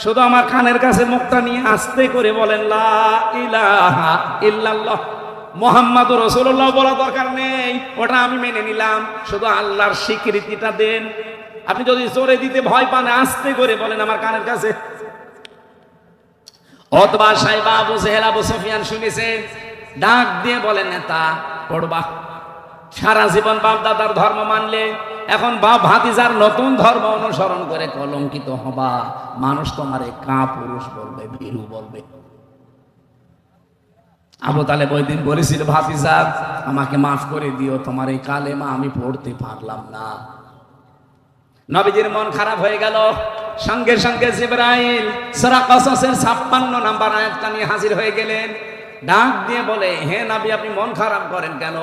শুধু আমার কানের কাছে মুখটা নিয়ে আস্তে করে বলেন, লা ইলাহা ইল্লাল্লাহ মুহাম্মাদুর রাসূলুল্লাহ বলা দরকার নেই, ওটা আমি মেনে নিলাম, শুধু আল্লাহর স্বীকৃতিটা দেন। আপনি যদি জোরে দিতে ভয় পান, আস্তে করে বলেন আমার কানের কাছে। অতবা সাইবা, আবু জেহেল, আবু সুফিয়ান শুনেছে, ডাক দিয়ে বলেন, নেতা পড়বা, সারা জীবন বাপ দাদার ধর্ম মানলে, এখন বাপ ভাতিজার নতুন ধর্ম অনুসরণ করে কলঙ্কিত হবা। মানুষ তোমারে কাপুরুষ বলবে, ভীরু বলবে। আবু তালেব ওই দিন বলেছিল, ভাতিজা আমাকে মাফ করে দিও, তোমার এই কালেমা আমি পড়তে পারলাম না। নবীজির মন খারাপ হয়ে গেল। সঙ্গে সঙ্গে জিবরাইল সূরা কসসের 56 নাম্বার আয়াতটা নিয়ে হাজির হয়ে গেলেন। ডাক দিয়ে বলে, হে নবী, আপনি মন খারাপ করেন কেন?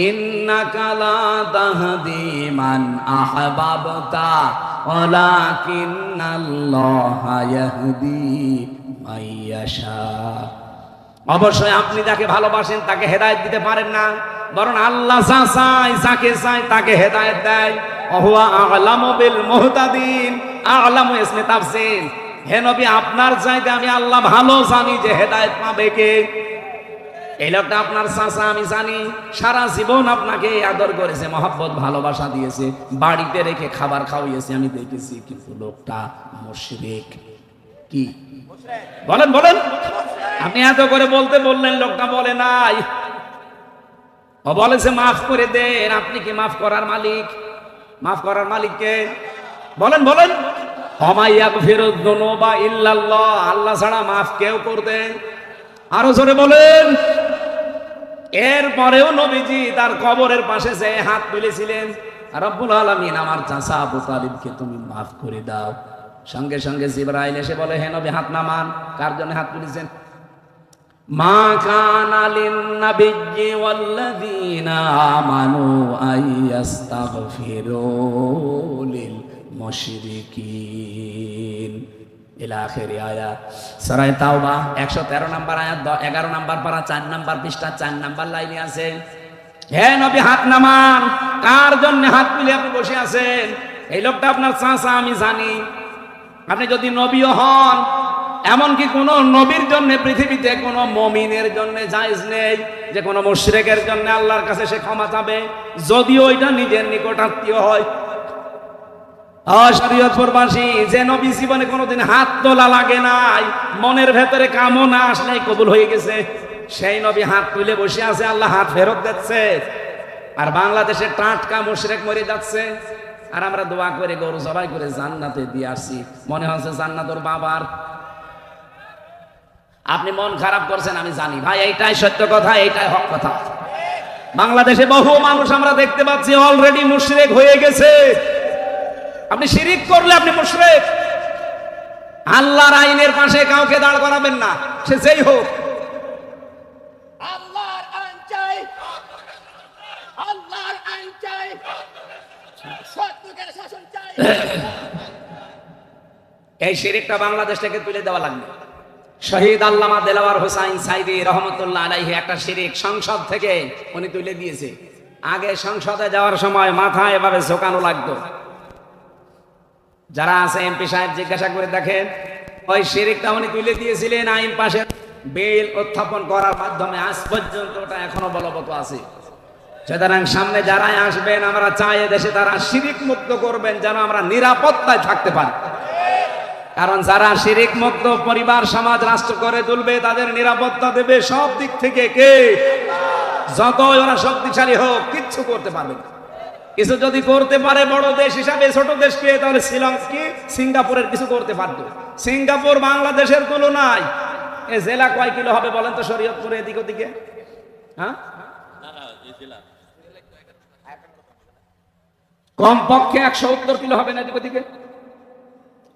ইন্নাকা লা তাহদি মান আহবাবতা ওয়ালাকিন্নাল্লাহা ইয়াহদি মাইয়াশা। অবশ্যই আপনি যাকে ভালোবাসেন তাকে হেদায়েত দিতে পারেন না, বরং আল্লাহ যা চায়, যাকে চায় তাকে হেদায়েত দেয়। ওহুয়া আ'লামু বিল মুহতাদিন, আ'লামু ইসমে তাফসীর। হে নবী, আপনার চাইতে আমি আল্লাহ ভালো জানি যে হেদায়েত পাবে কে। এই লোকটা আপনার চাচা, আমি জানি, সারা জীবন আপনাকে আদর করেছে, মহব্বত ভালোবাসা দিয়েছে, বাড়িতে রেখে খাবার খাওয়িয়েছে, আমি দেখেছি, কিন্তু লোকটা মুশরিক। কি বলেন বলেন? আপনি এত করে বলতে বললেন, লোকটা বলে নাই, ও বলেছে মাফ করে দেন। আপনি কি মাফ করার মালিক? মাফ করার মালিক কে? বলেন বলেন। ওমা ইয়াগফিরুয যুনুবা ইল্লাল্লাহ, আল্লাহ ছাড়া মাফ কেউ করতে? আরো জোরে বলেন। এরপরেও নবীজি তার কবরের পাশে যে হাত তুলেছিলেন, রব্বুল আলামিন আমার চাচা আবু তালিবকে তুমি মাফ করে দাও। সঙ্গে সঙ্গে জিবরাইল এসে বলে, হে নবী, হাত নামান। কার জন্য হাত তুলেছেন? মা কানা লিন নাবিয়্যি ওয়াল্লাযীনা আমানু আইয়াস্তাগফিরু লিল মুশরিকিন ইলা আখিরি আয়াত। সূরা তাওবা 113 নাম্বার আয়াত, 11 নাম্বার পারা 4 নাম্বার পৃষ্ঠা 4 নাম্বার লাইনে আছে। হে নবী, হাত নামান। কার জন্য হাত তুলে আপনি বসে আছেন? এই লোকটা আপনার চাচা, আমি জানি। আপনি যদি নবীও হন, এমনকি কোন নবীর জন্য পৃথিবীতে কোন মুমিনের জন্য জায়েজ নেই যে কোন মুশরিকের জন্য আল্লাহর কাছে সে ক্ষমা চাবে, যদিও ওইটা নিজের নিকটাত্মীয় হয়। শরীয়ত প্রবাসী যে নবী জীবনে কোনোদিন হাত তোলা লাগে নাই, মনের ভেতরে কামনা আসলেই কবুল হয়ে গেছে, সেই নবী হাত তুলে বসে আছে, আল্লাহ হাত ফেরত দিচ্ছে। আর বাংলাদেশে টাটকা মুশরিক মরে যাচ্ছে, আর আমরা দোয়া করে গরু জবাই করে জান্নাতে দিয়ে আসছি, মনে হচ্ছে জান্নাত ওর বাবার। আপনি মন খারাপ করছেন, আমি জানি ভাই, এইটাই সত্য কথা, এইটাই হক কথা। বাংলাদেশে বহু মানুষ আমরা দেখতে পাচ্ছি অলরেডি মুশরিক হয়ে গেছে। আপনি শিরিক করলে আপনি মুশরিক। আল্লাহর আইনের পাশে কাউকে দাঁড় করাবেন না, সে যেই হোক। আল্লাহর আইন চাই, আল্লাহর আইন চাই, সত্যের শাসন চাই। এই শিরিকটা বাংলাদেশ থেকে তুলে দেওয়া লাগবে। শহীদ আল্লামা দেলাওয়ার হোসাইন সাইদি রহমতুল্লাহ আলাইহি একটা শিরিক সংসদ থেকে উনি তুলে দিয়েছে। আগে সংসদে যাওয়ার সময় মাথা এভাবে ঝোকানো লাগতো। যারা আছে এমপি সাহেব জিজ্ঞাসা করে দেখেন, ওই শিরিকটা উনি তুলে দিয়েছিলেন আইন পাশে বিল উত্থাপন করার মাধ্যমে আজ পর্যন্ত ওটা এখনো বলবৎ আছে। সুতরাং সামনে যারাই আসবেন আমরা চাই দেশে তারা শিরিক মুক্ত করবেন, যেন আমরা নিরাপত্তায় থাকতে পারি। কারণ যারা শিরিক মুক্ত পরিবার সমাজ রাষ্ট্র করে তুলবে তাদের নিরাপত্তা দেবে সব দিক থেকে কে? যতই ওরা শক্তিশালী হোক কিচ্ছু করতে পারবে না। কিছু যদি করতে পারে বড় দেশ হিসাবে ছোট দেশকে, তাহলে শ্রীলঙ্কা সিঙ্গাপুরের কিছু করতে পারত। সিঙ্গাপুর বাংলাদেশের তুলনায় এ জেলা কয় কিলো হবে বলেন তো শরীয়তপুরে এদিক ওদিকে? হ্যাঁ, কমপক্ষে 170 কিলো হবে না এদিক ওদিকে।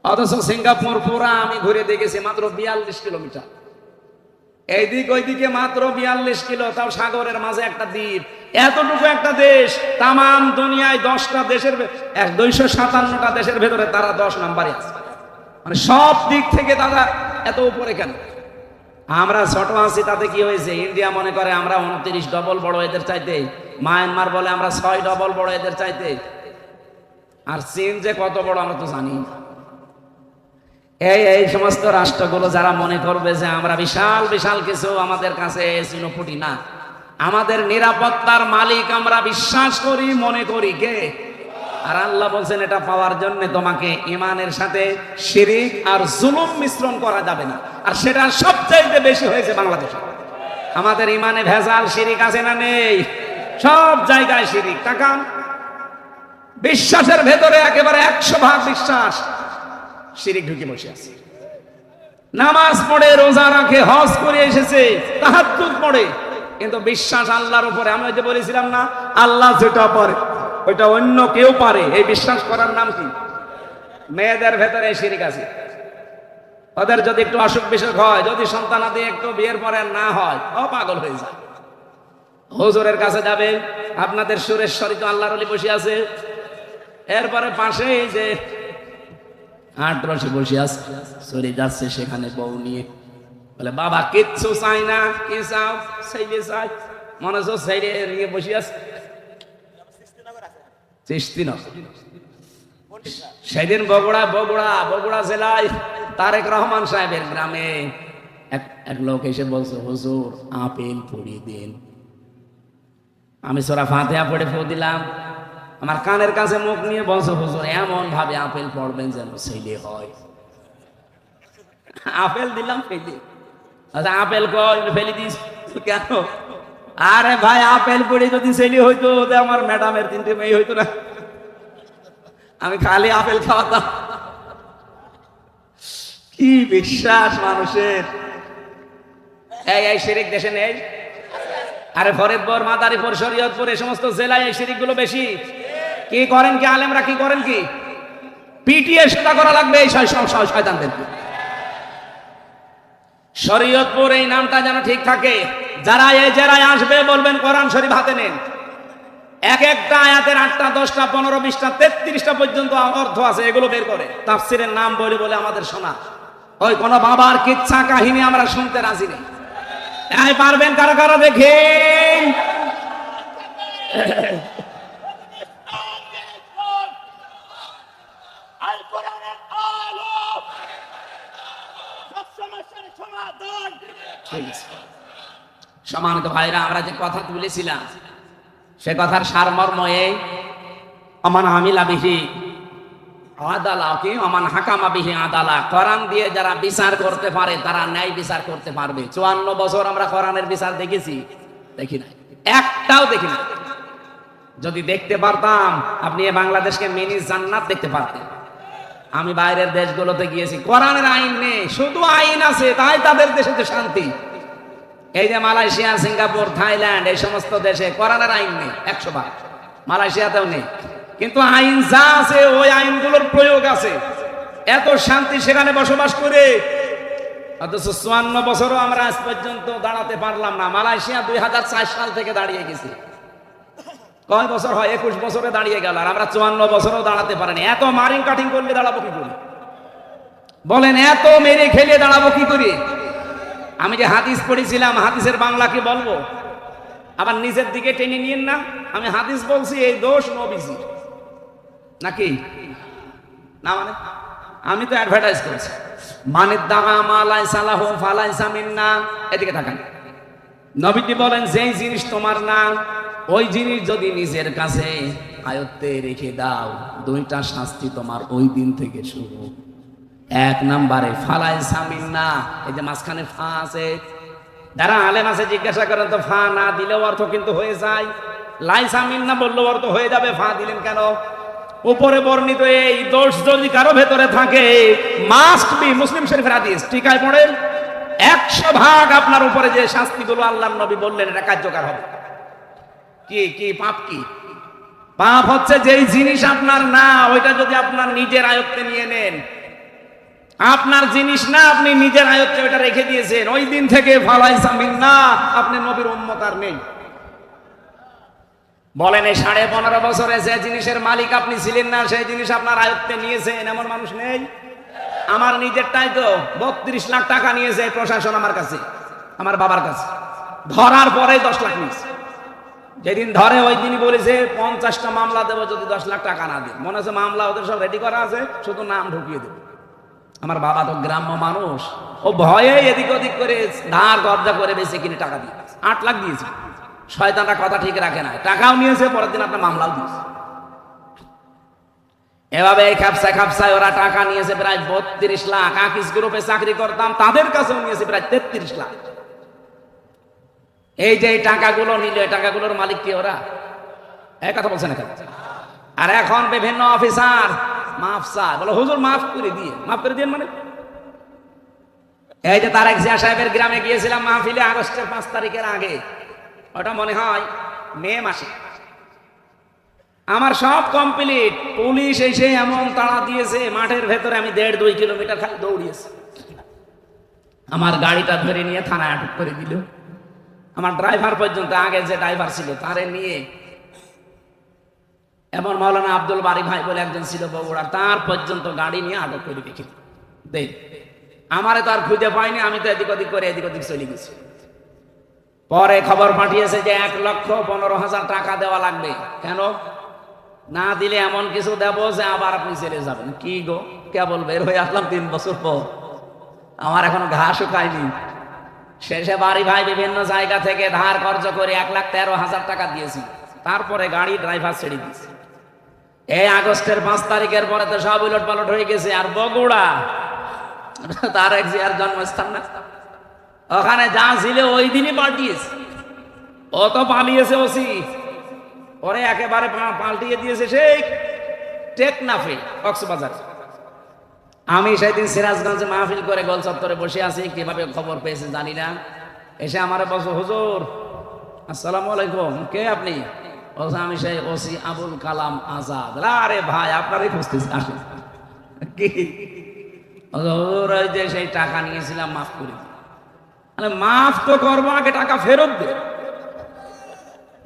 অথচ সিঙ্গাপুর পুরা আমি ঘুরে দেখেছি মাত্র 42 কিলোমিটার। এইদিক ওইদিকে মাত্র 42 কিলো, তাও সাগরের মাঝে একটা দ্বীপ। এতটুকু একটা দেশ তাম দুনিয়ায় 10টা দেশের 257টা দেশের ভেতরে তারা 10 নম্বরে আছে। মানে সব দিক থেকে তারা এত উপরে কেন? আমরা ছোট আছি, তাতে কি হয়েছে? ইন্ডিয়া মনে করে আমরা 29 ডবল বড় এদের চাইতে, মায়ানমার বলে আমরা 6 ডবল বড় এদের চাইতে, আর চীন যে কত বড় আমরা তো জানি। এই সমস্ত রাষ্ট্রগুলো যারা মনে করবে যে আমরা বিশাল বিশাল কিছু, আমাদের কাছে চিনোপুটি না। আমাদের নিরাপত্তার মালিক আমরা বিশ্বাস করি, মনে করি কে? আর আল্লাহ বলছেন এটা পাওয়ার জন্য তোমাকে ইমানের সাথে শিরিক আর জুলুম মিশ্রণ করা যাবে না। আর সেটা সবচাইতে বেশি হয়েছে বাংলাদেশে। আমাদের ইমানে ভেজাল শিরিক আছে না নেই? সব জায়গায় শিরিক। তাকান, বিশ্বাসের ভেতরে একেবারে 100% বিশ্বাস, শিরিক ঢুকে বসে আছে। নামাজ পড়ে, রোজা রাখে, হজ করে এসেছে, তাহাজ্জুদ পড়ে, কিন্তু বিশ্বাস আল্লাহর উপরে। আমি যে বলেছিলাম না, আল্লাহ যেটা পারে ওইটা অন্য কেউ পারে। এই বিশ্বাস করার নাম কি? মেয়েদের ভেতরে শিরিক আছে। ওদের যদি একটু অসুখ বিসুখ হয়, যদি সন্তানাদি একটু বিয়ের পরে না হয়, ও পাগল হয়ে যায়। হুজুরের কাছে যাবে, আপনাদের সুরেশ্বরী তো আল্লাহর ওলি বসে আছে, এরপরে পাশে যে 8 রসে বসে আছে, চলে যাচ্ছে সেখানে বউ নিয়ে। বলে বাবা কিচ্ছু চাই না, কি চাও? সেইলে চাই। মনে হচ্ছে সেইলে নিয়ে বসে আছে। সেদিন বগুড়া জেলায় তারেক রহমান সাহেবের গ্রামে এক লোক এসে বলছে, হুজুর আপেল পড়িয়ে দিন। আমি সূরা ফাতিহা পড়ে ফু দিলাম। আমার কানের কাছে মুখ নিয়ে বলছে, হুজুর এমন ভাবে আপেল পড়বেন যেন ছেলে হয়। আপেল দিলাম, ফেলে। আচ্ছা আপেল কই? ফেলে দিস কেন? আরে ভাই আপেল পড়ে যদি ছেলে হইতো, আমার ম্যাডামের 3টে মেয়ে হইতো না, আমি খালি আপেল খাওয়াতাম। কি বিশ্বাস মানুষের! এই শিরিক দেশে নেই? আরে ফরিদপুর, মাদারীপুর, শরীয়তপুর এই সমস্ত জেলায় এই শিরিক গুলো বেশি। কি করেন কি আলেমরা? কি করেন কি? পিটিয়ে সোজা করা লাগবে এই শয়তানদেরকে। শরীয়তপুর এই নামটা যেন ঠিক থাকে। যারা এই জেলায় আসবে বলবেন কোরআন শরীফ হাতে নেন। এক একটা আয়াতের 8টা 10টা 15 20টা 33টা পর্যন্ত অর্থ আছে, এগুলো বের করে তাফসীরের নাম বলে বলে আমাদের শোনা। ওই কোন বাবার কিচ্ছা কাহিনী আমরা শুনতে রাজি নেই। এই পারবেন কারা কারা দেখেন? সম্মানিত ভাইরা, আমরা যে কথা তুলেছিলাম সে কথার সারমর্ম এই, আমান আমিলা বিহি আদালা, কি আমান হাকামা বিহি আদালা। কোরআন দিয়ে যারা বিচার করতে পারে তারা ন্যায় বিচার করতে পারবে। 54 বছর আমরা কোরআনের বিচার দেখেছি? দেখি না, একটাও দেখি না। যদি দেখতে পারতাম আপনি বাংলাদেশকে মিনি জান্নাত দেখতে পারতেন। আমি বাইরের দেশগুলোতে গিয়েছি, কোরআনের আইন নেই, শুধু আইন আছে, তাই তাদের দেশে যে শান্তি। এই যে মালয়েশিয়া, সিঙ্গাপুর, থাইল্যান্ড এই সমস্ত দেশে কোরআনের আইন নেই 100%। মালয়েশিয়াতেও নেই, কিন্তু আইন যা আছে ওই আইনগুলোর প্রয়োগ আছে। এত শান্তি সেখানে বসবাস করে, অথচ 54 বছরও আমরা আজ পর্যন্ত দাঁড়াতে পারলাম না। মালয়েশিয়া 2004 সাল থেকে দাঁড়িয়ে গেছে। কয় বছর হয়? 21 বছরে দাঁড়িয়ে গেল, আর আমরা 54 বছরও দাঁড়াতে পারিনি। এত মারিং কাটিং করলে দাঁড়াবো কি করে বলেন? এত মেরে খেলে দাঁড়াবো কি করে? আমি যে হাদিস পড়েছিলাম, হাদিসের বাংলা কি বলবো? আবার নিজের দিকে টেনে নিয়েন না। আমি হাদিস বলছি, এই দোষ নবীজির নাকি না? মানে আমি তো অ্যাডভার্টাইজ করছি, মানিদ দাগা মালাই সালাহ ফালাইসা মিন্না। এদিকে তাকান, নবীজি বলেন যেই জিনিস তোমার না, ওই জিনিস যদি নিজের কাছে আয়ত্তে রেখে দাও, দুইটা শাস্তি তোমার ওই দিন থেকে শুরু। এক নম্বরে ফালাইসা মিন্না, এই যে মাঝখানে ফা আছে, যারা আলেম আছে জিজ্ঞাসা করেন তো ফা না দিলেও অর্থ কিন্তু হয়ে যায়, লাইসা মিন্না বললেও অর্থ হয়ে যাবে, ফা দিলেন কেন? উপরে বর্ণিত এই দোষ যদি কারো ভেতরে থাকে, মাস্ট বি, মুসলিম শরীফের হাদিস, টিকায় পড়েন, 100% আপনার উপরে যে শাস্তিগুলো আল্লাহর নবী বললেন এটা কার্যকর হবে। কি কি পাপ? কি পাপ? হচ্ছে যেই জিনিস আপনার না, ওইটা যদি আপনার নিজের আয়ত্তে নিয়ে নেন, আপনার জিনিস না, আপনি নিজের আয়ত্তে ওইটা রেখে দিয়েছেন, ওই দিন থেকে ফালাইসা মিন্না, আপনি নবীর উম্মত আর নেই। বলেন এই 15.5 বছরে যে জিনিসের মালিক আপনি ছিলেন না, সেই জিনিস আপনার আয়ত্তে নিয়েছেন, এমন মানুষ নেই। আমার নিজেরটাই তো 32 লাখ টাকা নিয়েছে প্রশাসন আমার কাছে, আমার বাবার কাছে, ধরার পরে 10 লাখ নিয়েছে। যেদিন ধরে ওই দিনই বলেছে 50টা মামলা দেবো যদি 10 লাখ টাকা না দিই। মনে হচ্ছে মামলা ওদের সব রেডি করা আছে, শুধু নাম ঢুকিয়ে দেবো। আমার বাবা তো গ্রাম্য মানুষ, ও ভয়ে এদিক ওদিক করে ধার কবজা করে বেশি কিনে টাকা দিয়ে 8 লাখ দিয়েছে। শয়তানরা কথা ঠিক রাখে না, টাকাও নিয়েছে, পরের দিন আপনার মামলাও দিয়েছে। এভাবে এই খাপসায় ওরা টাকা নিয়েছে প্রায় 32 লাখ। আকিস গ্রুপে চাকরি করতাম, তাদের কাছেও নিয়েছে প্রায় 33 লাখ। এই যে এই টাকাগুলো নিল, এই টাকাগুলোর মালিক কি ওরা? এক কথা বলছেন এখানে। আর এখন বিভিন্ন অফিসার মাফ চায়, বলো হুজুর মাফ করে দিয়ে মানে এই যে তারেক জিয়া সাহেবের গ্রামে গিয়েছিলাম মাহফিলে, আগস্টের 5 তারিখের আগে, ওটা মনে হয় মে মাসে। আমার সব কমপ্লিট, পুলিশ এসে এমন তাড়া দিয়েছে মাঠের ভেতরে, আমি 1.5-2 কিলোমিটার খালি দৌড়িয়েছি। আমার গাড়িটা ধরে নিয়ে থানায় আটক করে দিল। আমার ড্রাইভার পর্যন্ত, আগে যে ড্রাইভার ছিল তারে নিয়ে, এমন মাওলানা আব্দুল বারি ভাই বলে একজন ছিল বগুড়া, তার পর্যন্ত গাড়ি নিয়ে আটক করে রেখে দে। আমারে তো আর খুঁজে পাইনি, আমি তো এদিক ওদিক করে এদিক ওদিক চলে গেছি। পরে খবর পাঠিয়েছে যে 1,15,000 টাকা দেওয়া লাগবে। কেন? না দিলে এমন কিছু দেবো যে আবার আপনি চলে যাবেন। কি গো, কেবল বের হয়ে আসলাম 3 বছর পর, আমার এখনো ঘাস শুকায়নি। শেষে বাড়ি ভাই বিভিন্ন জায়গা থেকে ধার কর্জ করে 1,13,000 টাকা দিয়েছি, তারপরে গাড়ি ড্রাইভার ছেড়ে দিয়েছি। এই আগস্টের 5 তারিখের পরে তো সব উলট পালট হয়ে গেছে। আর বগুড়া তারেক জিয়ার জন্মস্থান না, ওখানে যা ছিল ওই দিনই পাল্টিয়েছে। ও তো পালিয়েছে ওসি, পরে একেবারে পাল্টিয়ে দিয়েছে সেই টেকনাফে, কক্সবাজার। আমি সেদিন সিরাজগঞ্জে মাহফিল করে গোল চত্বরে বসে আছি, কিভাবে খবর পেয়েছে জানি না। এসে আমার বলছে হুজুর আসসালামু আলাইকুম, কে আপনি? বলছে আমি সেই ওসি আবুল কালাম আজাদ। আরে ভাই আপনারই খুঁজতেছি, আসেন। কি হুজুর, ওই যে সেই টাকা নিয়েছিলাম মাফ করে। মাফ তো করবো, আগে টাকা ফেরত দে।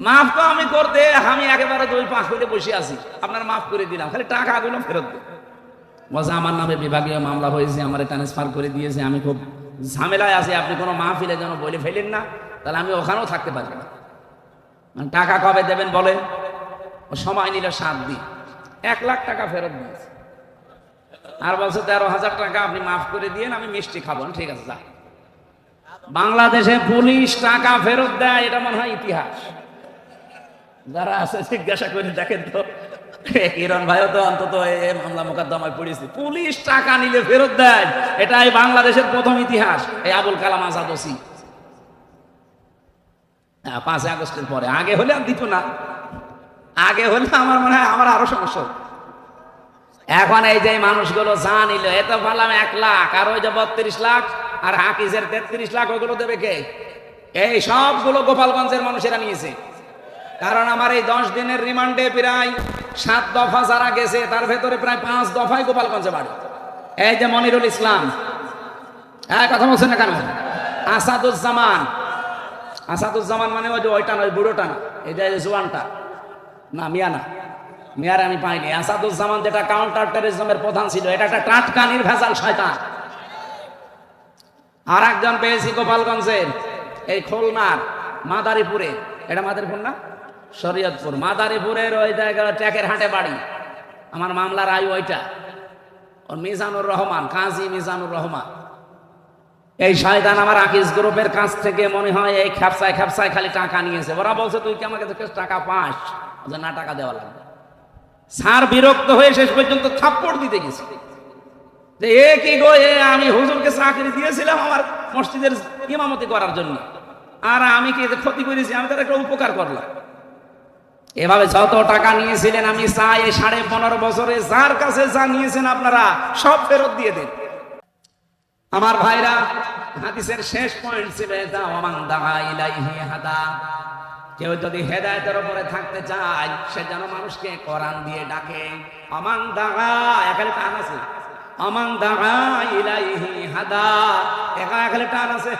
মাফ তো আমি করতে, আমি একেবারে 2 পা করে বসে আছি, আপনার মাফ করে দিলাম, খালি টাকাগুলো ফেরত দে। বলছে আমার নামে বিভাগীয় মামলা হয়েছে, আমার ট্রান্সফার করে দিয়েছে, আমি খুব ঝামেলায় আছি, আপনি কোনো মাহফিলে যেন বলে ফেলেন না, তাহলে আমি ওখানেও থাকতে পারবো না। মানে টাকা কবে দেবেন বলে? সময় নিল 7 দিন, 1 লাখ টাকা ফেরত দিয়েছে। আর বলছে 13,000 টাকা আপনি মাফ করে দিয়েন, আমি মিষ্টি খাবো। ঠিক আছে যা। বাংলাদেশে পুলিশ টাকা ফেরত দেয়, এটা মনে হয় ইতিহাস। যারা আছে জিজ্ঞাসা করে দেখেন তো, কিরণ ভাইও তো অন্তত এই মামলা মোকদ্দমায় পড়েছে, পুলিশ টাকা নিলে ফেরত দেয়, এটাই বাংলাদেশের প্রথম ইতিহাস। এই আবুল কালাম আজাদ ওসি 5 আগস্টের পরে, আগে হলে আর দিত না। আগে হলে আমার মনে হয় আমার আরো সমস্যা। এখন এই যে মানুষগুলো যা নিল, এত বললাম 1 লাখ, আর ওই যে 32 লাখ আর হাকিজের 33 লাখ, ওগুলো দেবে কে? এই সবগুলো গোপালগঞ্জের মানুষেরা নিয়েছে। কারণ আমার এই 10 দিনের রিমান্ডে প্রায় 7 দফা যারা গেছে, তার ভেতরে প্রায় 5 দফায় গোপালগঞ্জে বাড়ি। এই যে মনিরুল ইসলাম, কথা বলছেন না কেন? আসাদুজ্জামান মানে ওই যে ওইটা নয়, বুড়োটা না, এই যে জোয়ানটা না, মিয়ার আমি পাইনি। আসাদুজ্জামান যেটা কাউন্টার টেররিজমের প্রধান ছিল, এটা একটা টাটকা নির্ভেজাল শয়তান। আর একজন পেয়েছি গোপালগঞ্জের এই খুলনার মাদারীপুরে, এটা মাদারীপুর না, শরীয়তপুর, মাদারীপুরের ওই জায়গায় ট্যাকের হাটে বাড়ি। আমার মামলার আয়ু ওইটা। ওর মিজানুর রহমান, কাজী মিজানুর রহমান। এই শয়তান আমার আকিস গ্রুপের কাছ থেকে মনে হয় এই খ্যাপসায় খ্যাপসায় খালি টাকা নিয়েছে। ওরা বলছে তুই কি আমাকে টাকা পাস? না, টাকা দেওয়া লাগবে। স্যার বিরক্ত হয়ে শেষ পর্যন্ত থাপ্পড় দিতে গেছে যে এ কি গো, আমি হুজুরকে চাকরি দিয়েছিলাম আমার মসজিদের ইমামতি করার জন্য, আর আমি কি ক্ষতি করেছি? আমি তার একটা উপকার করলাম। এভাবে যত টাকা নিয়েছিলেন আমি চাই 15.5 বছরে যার কাছে যা নিয়েছেন আপনারা সব ফেরত দিয়ে দেন। আমার ভাইরা, হাদিসের শেষ পয়েন্ট ছিল এটা, ওমান দাআ ইলাইহি হাদা। কেউ যদি হেদায়েতের উপরে থাকতে চায় সে যেন মানুষকে কোরআন দিয়ে ডাকে। ওমান দাআ, এখানে টান আছে, ওমান দাআ ইলাইহি হাদা, এখানে টান আছে।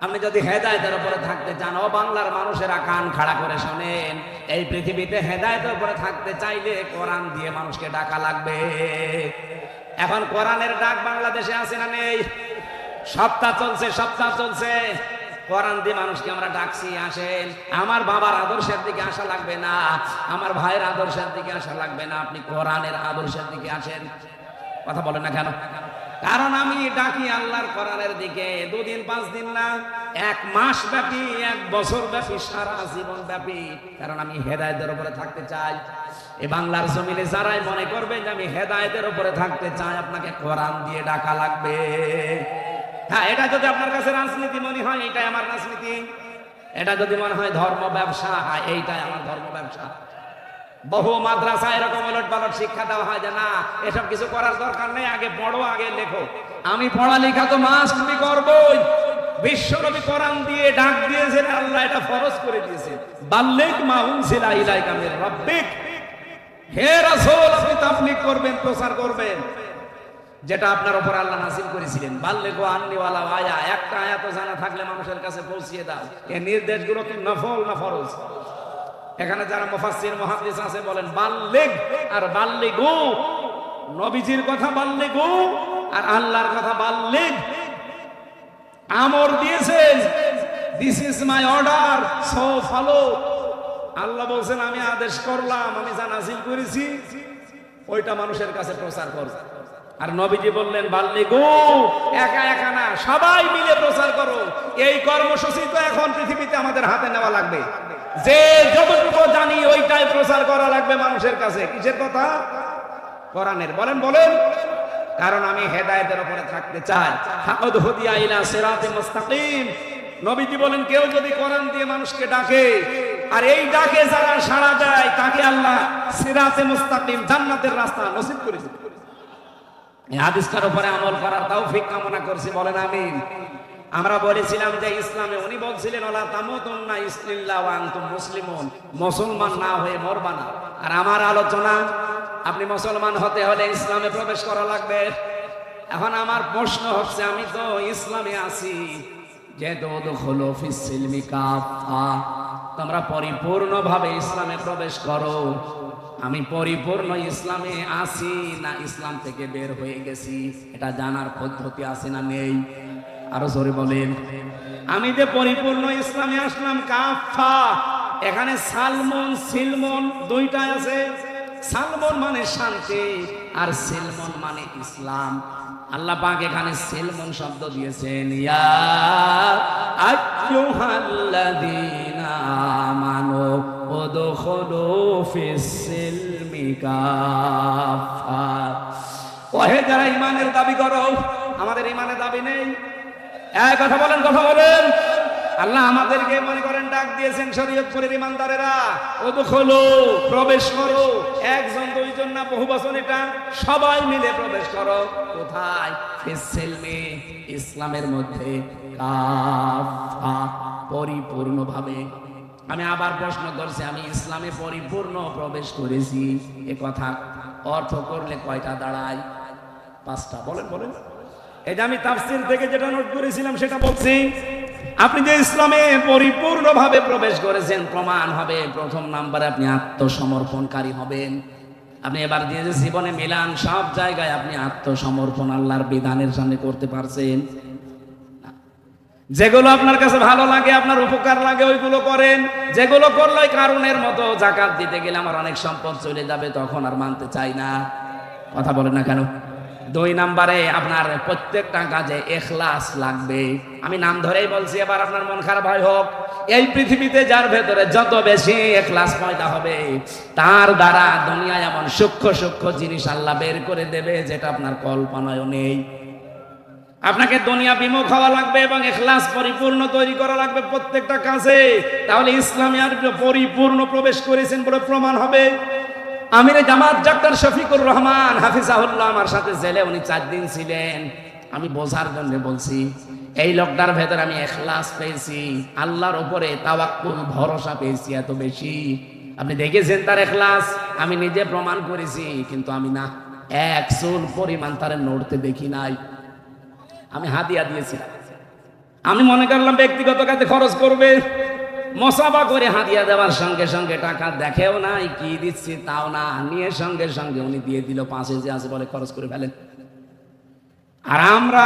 আপনি যদি হেদায়েতের উপরে থাকতে চান, ও বাংলার মানুষেরা কান খাড়া করে শোনেন, এই পৃথিবীতে হেদায়েতের উপরে থাকতে চাইলে কোরআন দিয়ে মানুষকে ডাকা লাগবে। এখন কোরআনের ডাক বাংলাদেশে আছে না নেই? সপ্তাহ চলছে কোরআন দিয়ে মানুষকে আমরা ডাকছি, আসেন। আমার বাবার আদর্শের দিকে আসা লাগবে না, আমার ভাইয়ের আদর্শের দিকে আসা লাগবে না, আপনি কোরআনের আদর্শের দিকে আসেন। কথা বলেন না কেন? কারণ আমি ডাকি আল্লাহর কোরআনের দিকে। 2 দিন 5 দিন না, 1 মাস ব্যাপী, 1 বছর ব্যাপী, সারা জীবন ব্যাপী। কারণ আমি হেদায়েতের উপরে থাকতে চাই। এই বাংলার জমিনে যারাই মনে করবে যে আমি হেদায়েতের উপরে থাকতে চাই, আপনাকে কোরআন দিয়ে ডাকা লাগবে। হ্যাঁ, এটা যদি আপনার কাছে রাজনীতি মনে হয়, এইটাই আমার রাজনীতি। এটা যদি মনে হয় ধর্ম ব্যবসা, এইটাই আমার ধর্ম ব্যবসা। বহু মাদ্রাসা এরকম উলট পালট শিক্ষা দেওয়া হয় যে না, এসব কিছু করার দরকার নেই, আগে পড়ো, আগে লেখো। আমি পড়ালেখা তো মাস্ট আমি করবই। বিশ্বনবী কোরআন দিয়ে ডাক দিয়েছেন, আল্লাহ এটা ফরজ করে দিয়েছেন, বাল্লিগ মা উনজিলা ইলাইকা মির রাব্বিক। হে রাসূল, আপনি তাবলীগ করবেন, প্রচার করবেন যেটা আপনার উপর আল্লাহ নাযিল করেছিলেন। বাল্লিগু আন্নী ওয়ালা আয়া, একটা আয়াত জানা থাকলে মানুষের কাছে পৌঁছিয়ে দাও। এই নির্দেশগুলো কি নফল না ফরজ? এখানে যারা মুফাসসির মুহাদ্দিস আছে বলেন বাল্লিগ আর বাল্লিগু, নবীজির কথা বাল্লিগু আর আল্লাহর কথা বাল্লিগ। আমর দিয়েছেন, this is my order, so follow. Allah বলছেন আমি আদেশ করলাম, আমি যা নাযিল করেছি ওইটা মানুষের কাছে প্রচার কর। আর নবীজি বললেন বাল্লিগু, একা একা না, সবাই মিলে প্রচার করো। এই কর্মসূচি তো এখন পৃথিবীতে আমাদের হাতে নেওয়া লাগবে। যে যতটুকু জানি ওইটাই প্রচার করা লাগবে মানুষের কাছে। কিসের কথা? কোরআনের। বলেন। কারণ আমি হেদায়েতের উপরে থাকতে চাই। হাদ হুদিয়া ইলা সিরাতিল মুস্তাকিম। নবীজি বলেন কেউ যদি কোরআন দিয়ে মানুষকে ডাকে, আর এই ডাকে যারা সাড়া দেয়, তাকে আল্লাহ সিরাতে মুস্তাকিম, জান্নাতের রাস্তা নসিব করে দিবেন। এই হাদিসটার উপরে আমল করার তৌফিক কামনা করছি, বলেন আমিন। আমরা বলেছিলাম যে ইসলামে উনি বলছিলেন ওয়ালা তামুতুন্না ইল্লা ওয়া আনতুম মুসলিমুন, মুসলমান না হয়ে মরবা না। আর আমার আলোচনা, আপনি মুসলমান হতে হলে ইসলামে প্রবেশ করা লাগবে। এখন আমার প্রশ্ন হচ্ছে, আমি তো ইসলামে আছি, যেহেতু উদখুলু ফিস সিলমি কাফা, তোমরা পরিপূর্ণভাবে ইসলামে প্রবেশ করো। আমি পরিপূর্ণ ইসলামে আছি না ইসলাম থেকে বের হয়ে গেছি, এটা জানার পদ্ধতি আছে না নেই? আরো জোরে বলেন। আমি যে পরিপূর্ণ ইসলামে আসলাম কাফা, এখানে সালমন সিলমন দুইটাই আছে। সালমন মানে শান্তি, আর সিলমন মানে ইসলাম। আল্লাহ পাক এখানে সিলমন শব্দ দিয়েছেন, ইয়া আইয়ুহাল্লাযীনা আমানু উদখুলু ফিস সিলমি কাফা। ওহে যারা ঈমানের দাবি করো, আমাদের ঈমানের দাবি নেই। এই কথা বলেন। আল্লাহ আমাদেরকে মনে করেন ডাক দিয়েছেন শরীয়তপুরের ঈমানদারেরা, উদখুলু, প্রবেশ করো। একজন দুইজন না, বহু বচন এটা, সবাই মিলে প্রবেশ করো। কোথায়? ফিস সিলমি, ইসলামের মধ্যে, কাফা, পরিপূর্ণভাবে। আমি আবার প্রশ্ন করছি, আমি ইসলামে পরিপূর্ণ প্রবেশ করেছি, এ কথা অর্থ করলে কয়টা দাঁড়ায়? 5টা। বলেন। এই যে আমি তাফসীর থেকে যেটা নোট করেছিলাম সেটা বলছি। আপনি যে ইসলামে পরিপূর্ণভাবে প্রবেশ করেছেন, প্রমাণ হবে প্রথম নাম্বারে আপনি আত্মসমর্পণকারী হবেন। আপনি এবার দিয়ে যে জীবনে মিলান, সব জায়গায় আপনি আত্মসমর্পণ আল্লাহর বিধানের সামনে করতে পারছেন। যেগুলো আপনার কাছে ভালো লাগে, আপনার উপকার লাগে, ওইগুলো করেন। যেগুলো করলে কারণের মতো, জাকাত দিতে গেলে আমার অনেক সম্পদ চলে যাবে, তখন আর মানতে চাই না। কথা বলেন না কেন? 2 নম্বরে আপনার প্রত্যেকটা কাজে ইখলাস লাগবে। আমি নাম ধরেই বলছি, এবার আপনার মন খারাপ হয় হোক। এই পৃথিবীতে যার ভেতরে যত বেশি ইখলাস পয়দা হবে, তার দ্বারা দুনিয়ায় এমন সূক্ষ্ম সূক্ষ্ম জিনিস আল্লাহ বের করে দেবে যেটা আপনার কল্পনায়ও নেই। আপনাকে দুনিয়া বিমুখ হওয়া লাগবে এবং ইখলাস পরিপূর্ণ তৈরি করা লাগবে প্রত্যেকটা কাজে, তাহলে ইসলামে আর পরিপূর্ণ প্রবেশ করেছেন বলে প্রমাণ হবে। আমিরে জামাত ডক্টর শফিকুর রহমান হাফিজাহুল্লাহ আমার সাথে জেলে উনি 4 দিন ছিলেন। আমি বোঝার জন্য বলছি, এই লোকটার ভেতরে আমি ইখলাস পেয়েছি, আল্লাহর উপরে তাওয়াক্কুল ভরসা পেয়েছি এত বেশি। আপনি দেখেছেন তার ইখলাস, আমি নিজে প্রমাণ করেছি, কিন্তু আমি না এক চুল পরিমাণ তার নড়তে দেখি নাই। আমি হাদিয়া দিয়েছিলাম, আমি মনে করলাম ব্যক্তিগত কাজে খরচ করবে, মসাবা করে হাদিয়া দেওয়ার সঙ্গে সঙ্গে টাকা দেখেও নাই, কি দিচ্ছি তাও না, নিয়ে সঙ্গে সঙ্গে উনি দিয়ে দিল 5 যে আছে বলে খরচ করে ফেলেন। আর আমরা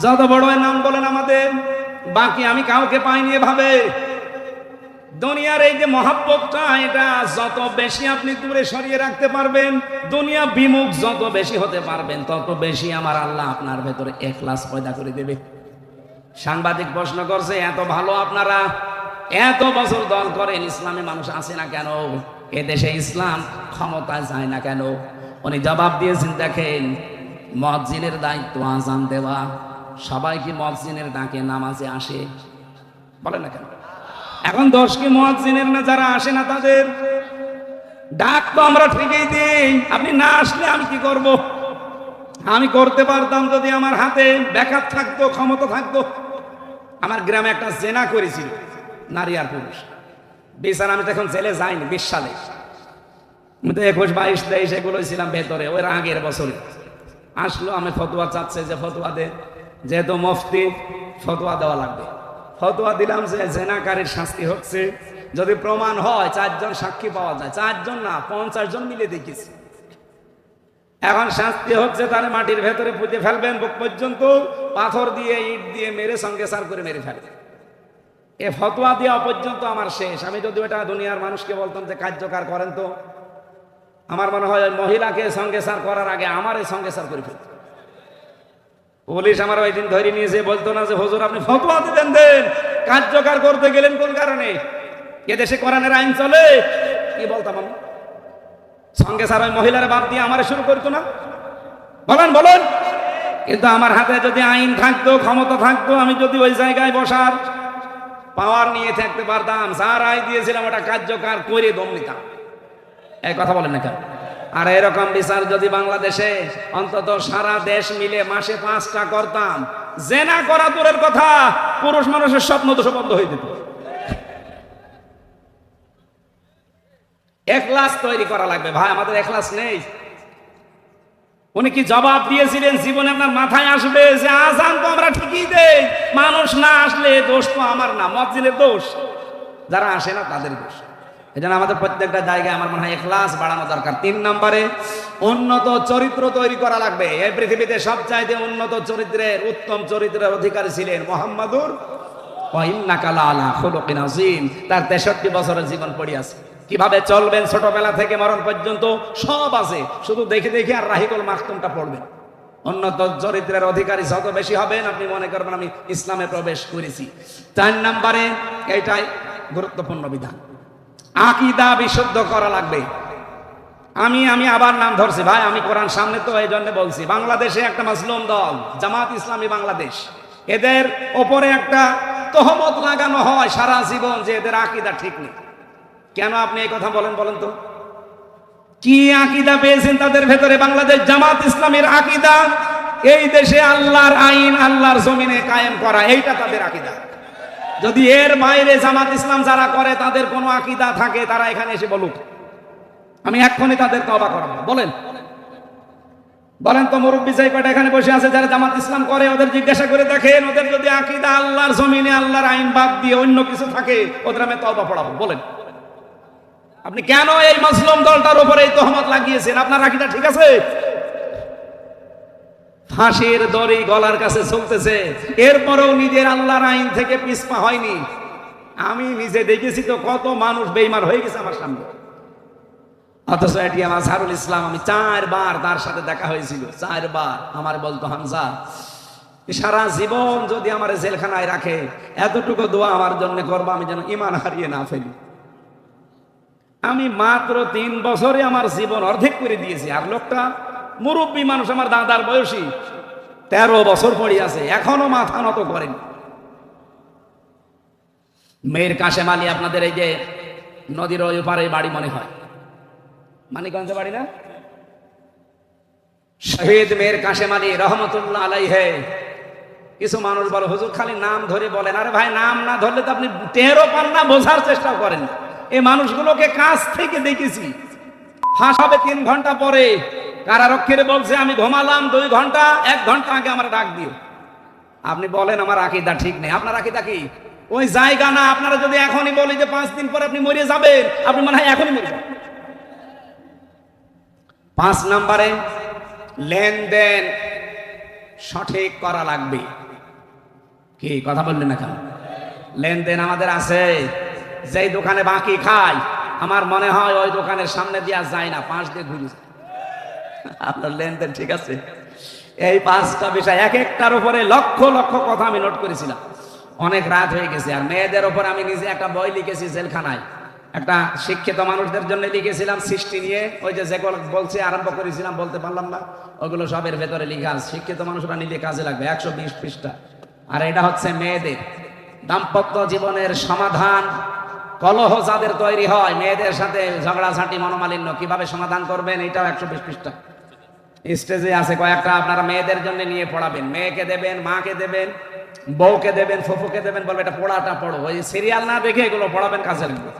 যত বড় নাম বলেন আমাদের, বাকি আমি কাউকে পাইনি এভাবে। দুনিয়ার এই যে মহাব্বতটা, এটা যত বেশি আপনি দূরে সরিয়ে রাখতে পারবেন, দুনিয়া বিমুখ যত বেশি হতে পারবেন, তত বেশি আমার আল্লাহ আপনার ভেতরে ইখলাস পয়দা করে দেবে। সাংবাদিক প্রশ্ন করছে, এত ভালো আপনারা এত বছর দল করেন, ইসলামে মানুষ আসে না কেন, এদেশে ইসলাম ক্ষমতায় যায় না কেন? উনি জবাব দিয়েছেন, দেখেন মুয়াজ্জিনের দায়িত্ব আযান দেওয়া, সবাই কি মুয়াজ্জিনের ডাকে নামাজে আসে? বলেন না কেন? এখন দোষ কি মুয়াজ্জিনের না যারা আসে না তাদের? ডাক তো আমরা ঠিকই দিই, আপনি না আসলে আমি কি করব? আমি করতে পারতাম যদি আমার হাতে ব্যাকআপ থাকতো, ক্ষমতা থাকতো। আমার গ্রামে একটা জেনা করেছিল নারী আর পুরুষ, বিচার আমি তখন জেলে যাইনি, 20 সালে, আমি তো 21, 22, 23 এগুলো ছিলাম ভেতরে। ওই আগের বছরে আসলো, আমি ফতোয়া চাচ্ছে যে ফতোয়া দে, যেহেতু মুফতি ফতোয়া দেওয়া লাগবে। ফতোয়া দিলাম যে জেনাকারীর শাস্তি হচ্ছে, যদি প্রমাণ হয় 4 জন সাক্ষী পাওয়া যায়, 4 জন না 50 জন মিলে দেখেছি। এখন শাস্তি হচ্ছে তাহলে মাটির ভেতরে পুঁতে ফেলবেন, বুক পর্যন্ত পাথর দিয়ে ইট দিয়ে মেরে সঙ্গে সার করে মেরে ফেলবেন। এ ফতোয়া দেওয়া পর্যন্ত আমার শেষ। আমি যদি ওটা দুনিয়ার মানুষকে বলতাম যে কার্যকর করেন, তো আমার মনে হয় মহিলাকে সঙ্গে সার করার আগে আমার এই সঙ্গে সার করে ফেলত। পুলিশ আমার ওই দিন ধরে নিয়েছে, বলতো না যে হুজুর আপনি ফতোয়া দিবেন, দেন, কার্যকর করতে গেলেন কোন কারণে? এদেশে কোরআনের আইন চলে। কি বলতাম আমি? সঙ্গে সার ওই মহিলার বাদ দিয়ে আমার শুরু করতো না? বলেন বলেন। কিন্তু আমার হাতে যদি আইন থাকতো, ক্ষমতা থাকতো, আমি যদি ওই জায়গায় বসার পাওয়ার নিয়ে থাকতে পারতাম, যার আইন দিয়েছিলাম ওটা কার্যকর করে দম নিতাম। এই কথা বলেন না কেন? আর এরকম বিচার যদি বাংলাদেশে অন্তত সারা দেশ মিলে মাসে 5টা করতাম, জেনা করা দূরের কথা, পুরুষ মানুষের স্বপ্ন তো বন্ধ হয়ে যেত। ইখলাস তৈরি করা লাগবে ভাই, আমাদের ইখলাস নেই। উনি কি জবাব দিয়েছিলেন? জীবনে আপনার মাথায় আসবে যে আযান তো আমরা ঠিকই দেই, মানুষ না আসলে দোষ তো আমার না, মুয়াজ্জিনের দোষ, যারা আসে না তাদের দোষ। এজন্য আমাদের প্রত্যেকটা জায়গায় আমার মনে হয় ইখলাস বাড়ানো দরকার। 3 নম্বরে উন্নত চরিত্র তৈরি করা লাগবে। এই পৃথিবীতে সবচাইতে উন্নত চরিত্রের, উত্তম চরিত্রের অধিকারী ছিলেন মুহাম্মাদুর ওয়া ইন্নাকা লাআলা খুলুকিন আযীম। তার 63 বছরের জীবন পড়ে আছে। কিভাবে চলবেন ছোটবেলা থেকে মরণ পর্যন্ত সব আছে, শুধু দেখে দেখে আর রাহিকুল মাখতুমটা পড়বেন। উন্নত চরিত্রের অধিকারী যত বেশি হবেন, আপনি মনে করবেন আমি ইসলামে প্রবেশ করেছি। 4 নম্বরে এইটাই গুরুত্বপূর্ণ বিধান, আকীদা বিশুদ্ধ করা লাগবে। আমি আবার নাম ধরছি ভাই, আমি কোরআন সামনে তো এই জন্য বলছি। বাংলাদেশে একটা মাসলুম দল জামাত ইসলামী বাংলাদেশ, এদের ওপরে একটা তহমত লাগানো হয় সারা জীবন যে এদের আকীদা ঠিক নেই। কেন আপনি এই কথা বলেন বলেন তো? কি আকীদা পেয়েছেন তাদের ভেতরে? বাংলাদেশ জামাত ইসলামীর আকীদা এই দেশে আল্লাহর আইন আল্লাহর জমিনে কায়েম করা, এইটা তাদের আকীদা। যদি এর বাইরে জামাত ইসলাম যারা করে তাদের কোনো আকীদা থাকে, তারা এখানে এসে বলুক, আমি এক্ষুনি তাদের তওবা করাবো। বলেন বলেন তো, মুরব্বী যাই কয়টা এখানে বসে আছে যারা জামাত ইসলাম করে, ওদের জিজ্ঞাসা করে দেখেন, ওদের যদি আকীদা আল্লাহর জমিনে আল্লাহর আইন বাদ দিয়ে অন্য কিছু থাকে, ওদের আমি তওবা পড়াবো। বলেন আপনি কেন এই মাসলুম দলটার উপরে এই তহমত লাগিয়েছেন? আপনার আকীদা ঠিক আছে? ফাঁসির দড়ি গলার কাছে চলতেছে, এরপরেও নিজের আল্লাহর আইন থেকে পিছপা হয়নি। আমি নিজে দেখেছি তো কত মানুষ বেঈমান হয়ে গেছে আমার সামনে। অথচ এটিএম আজহারুল ইসলাম, আমি 4 বার তার সাথে দেখা হয়েছিল, 4 বার। আমার বলতো, হামজা সারা জীবন যদি আমার জেলখানায় রাখে, এতটুকু দোয়া আমার জন্য করবা, আমি যেন ঈমান হারিয়ে না ফেলি। আমি মাত্র 3 বছরে আমার জীবন অর্ধেক করে দিয়েছি। আর লোকটা মুরব্বী মানুষ, আমার দাদার বয়সী, 13 বছর পড়ে আছে, এখনো মাথা নত করেন। মেয়ের কাশেম আলী, আপনাদের এই যে নদীর ওই পারে বাড়ি মনে হয়, মানিকগঞ্জে বাড়ি না? শহীদ মেয়ের কাশেম আলী রহমতুল্লাহ আলাইহে। কিছু মানুষ বলে, হুজুর খালি নাম ধরে বলেন। আরে ভাই, নাম না ধরলে তো আপনি টেরও পান না, বোঝার চেষ্টা করেন। এই মানুষগুলোকে কাছ থেকে দেখেছি। ফাঁস হবে 3 ঘন্টা পরে, কারারক্ষীরা বলছে আমি ঘুমালাম 2 ঘন্টা, 1 ঘন্টা আগে আমার ডাক দিও। আপনি বলেন আমার আকীদা ঠিক নেই। আপনার আকীদা কি? ওই জায়গা না। আপনারা যদি এখনই বলি যে 5 দিন পরে আপনি মরে যাবেন, আপনি মনে হয় এখনই মরে যাবেন। 5 নম্বরে লেনদেন সঠিক করা লাগবে। কি কথা বললেন না কেন? লেনদেন আমাদের আছে। যেই দোকানে বাকি খাই, আমার মনে হয় ওই দোকানের সামনে দিয়া যায় না, 5 দিয়ে ঘুরে যায়। আপনার লেনদেন ঠিক আছে? এই 5টা বিষয়, এক একটার উপরে লক্ষ লক্ষ কথা আমি নোট করেছিলাম। অনেক রাত হয়ে গেছে। আর মেয়েদের ওপর আমি নিজে একটা বই লিখেছি জেলখানায়, একটা শিক্ষিত মানুষদের জন্য লিখেছিলাম, সৃষ্টি নিয়ে। ওই যে যেগুলো বলছে আরম্ভ করেছিলাম, বলতে পারলাম না, ওগুলো সবের ভেতরে লিখা আছে। শিক্ষিত মানুষরা নিলে কাজে লাগবে, 120 পৃষ্ঠা। আর এটা হচ্ছে মেয়েদের দাম্পত্য জীবনের সমাধান। কলহ যাদের তৈরি হয়, মেয়েদের সাথে ঝগড়াঝাঁটি, মনোমালিন্য কিভাবে সমাধান করবেন, এটাও 120 পৃষ্ঠা। স্টেজে আছে কয়েকটা, আপনারা মেয়েদের জন্য নিয়ে পড়াবেন। মেয়েকে দেবেন, মাকে দেবেন, বউকে দেবেন, ফুফুকে দেবেন, বলবে এটা পড়াটা পড়ো। ওই সিরিয়াল না দেখে এগুলো পড়াবেন, কাজে লাগবে।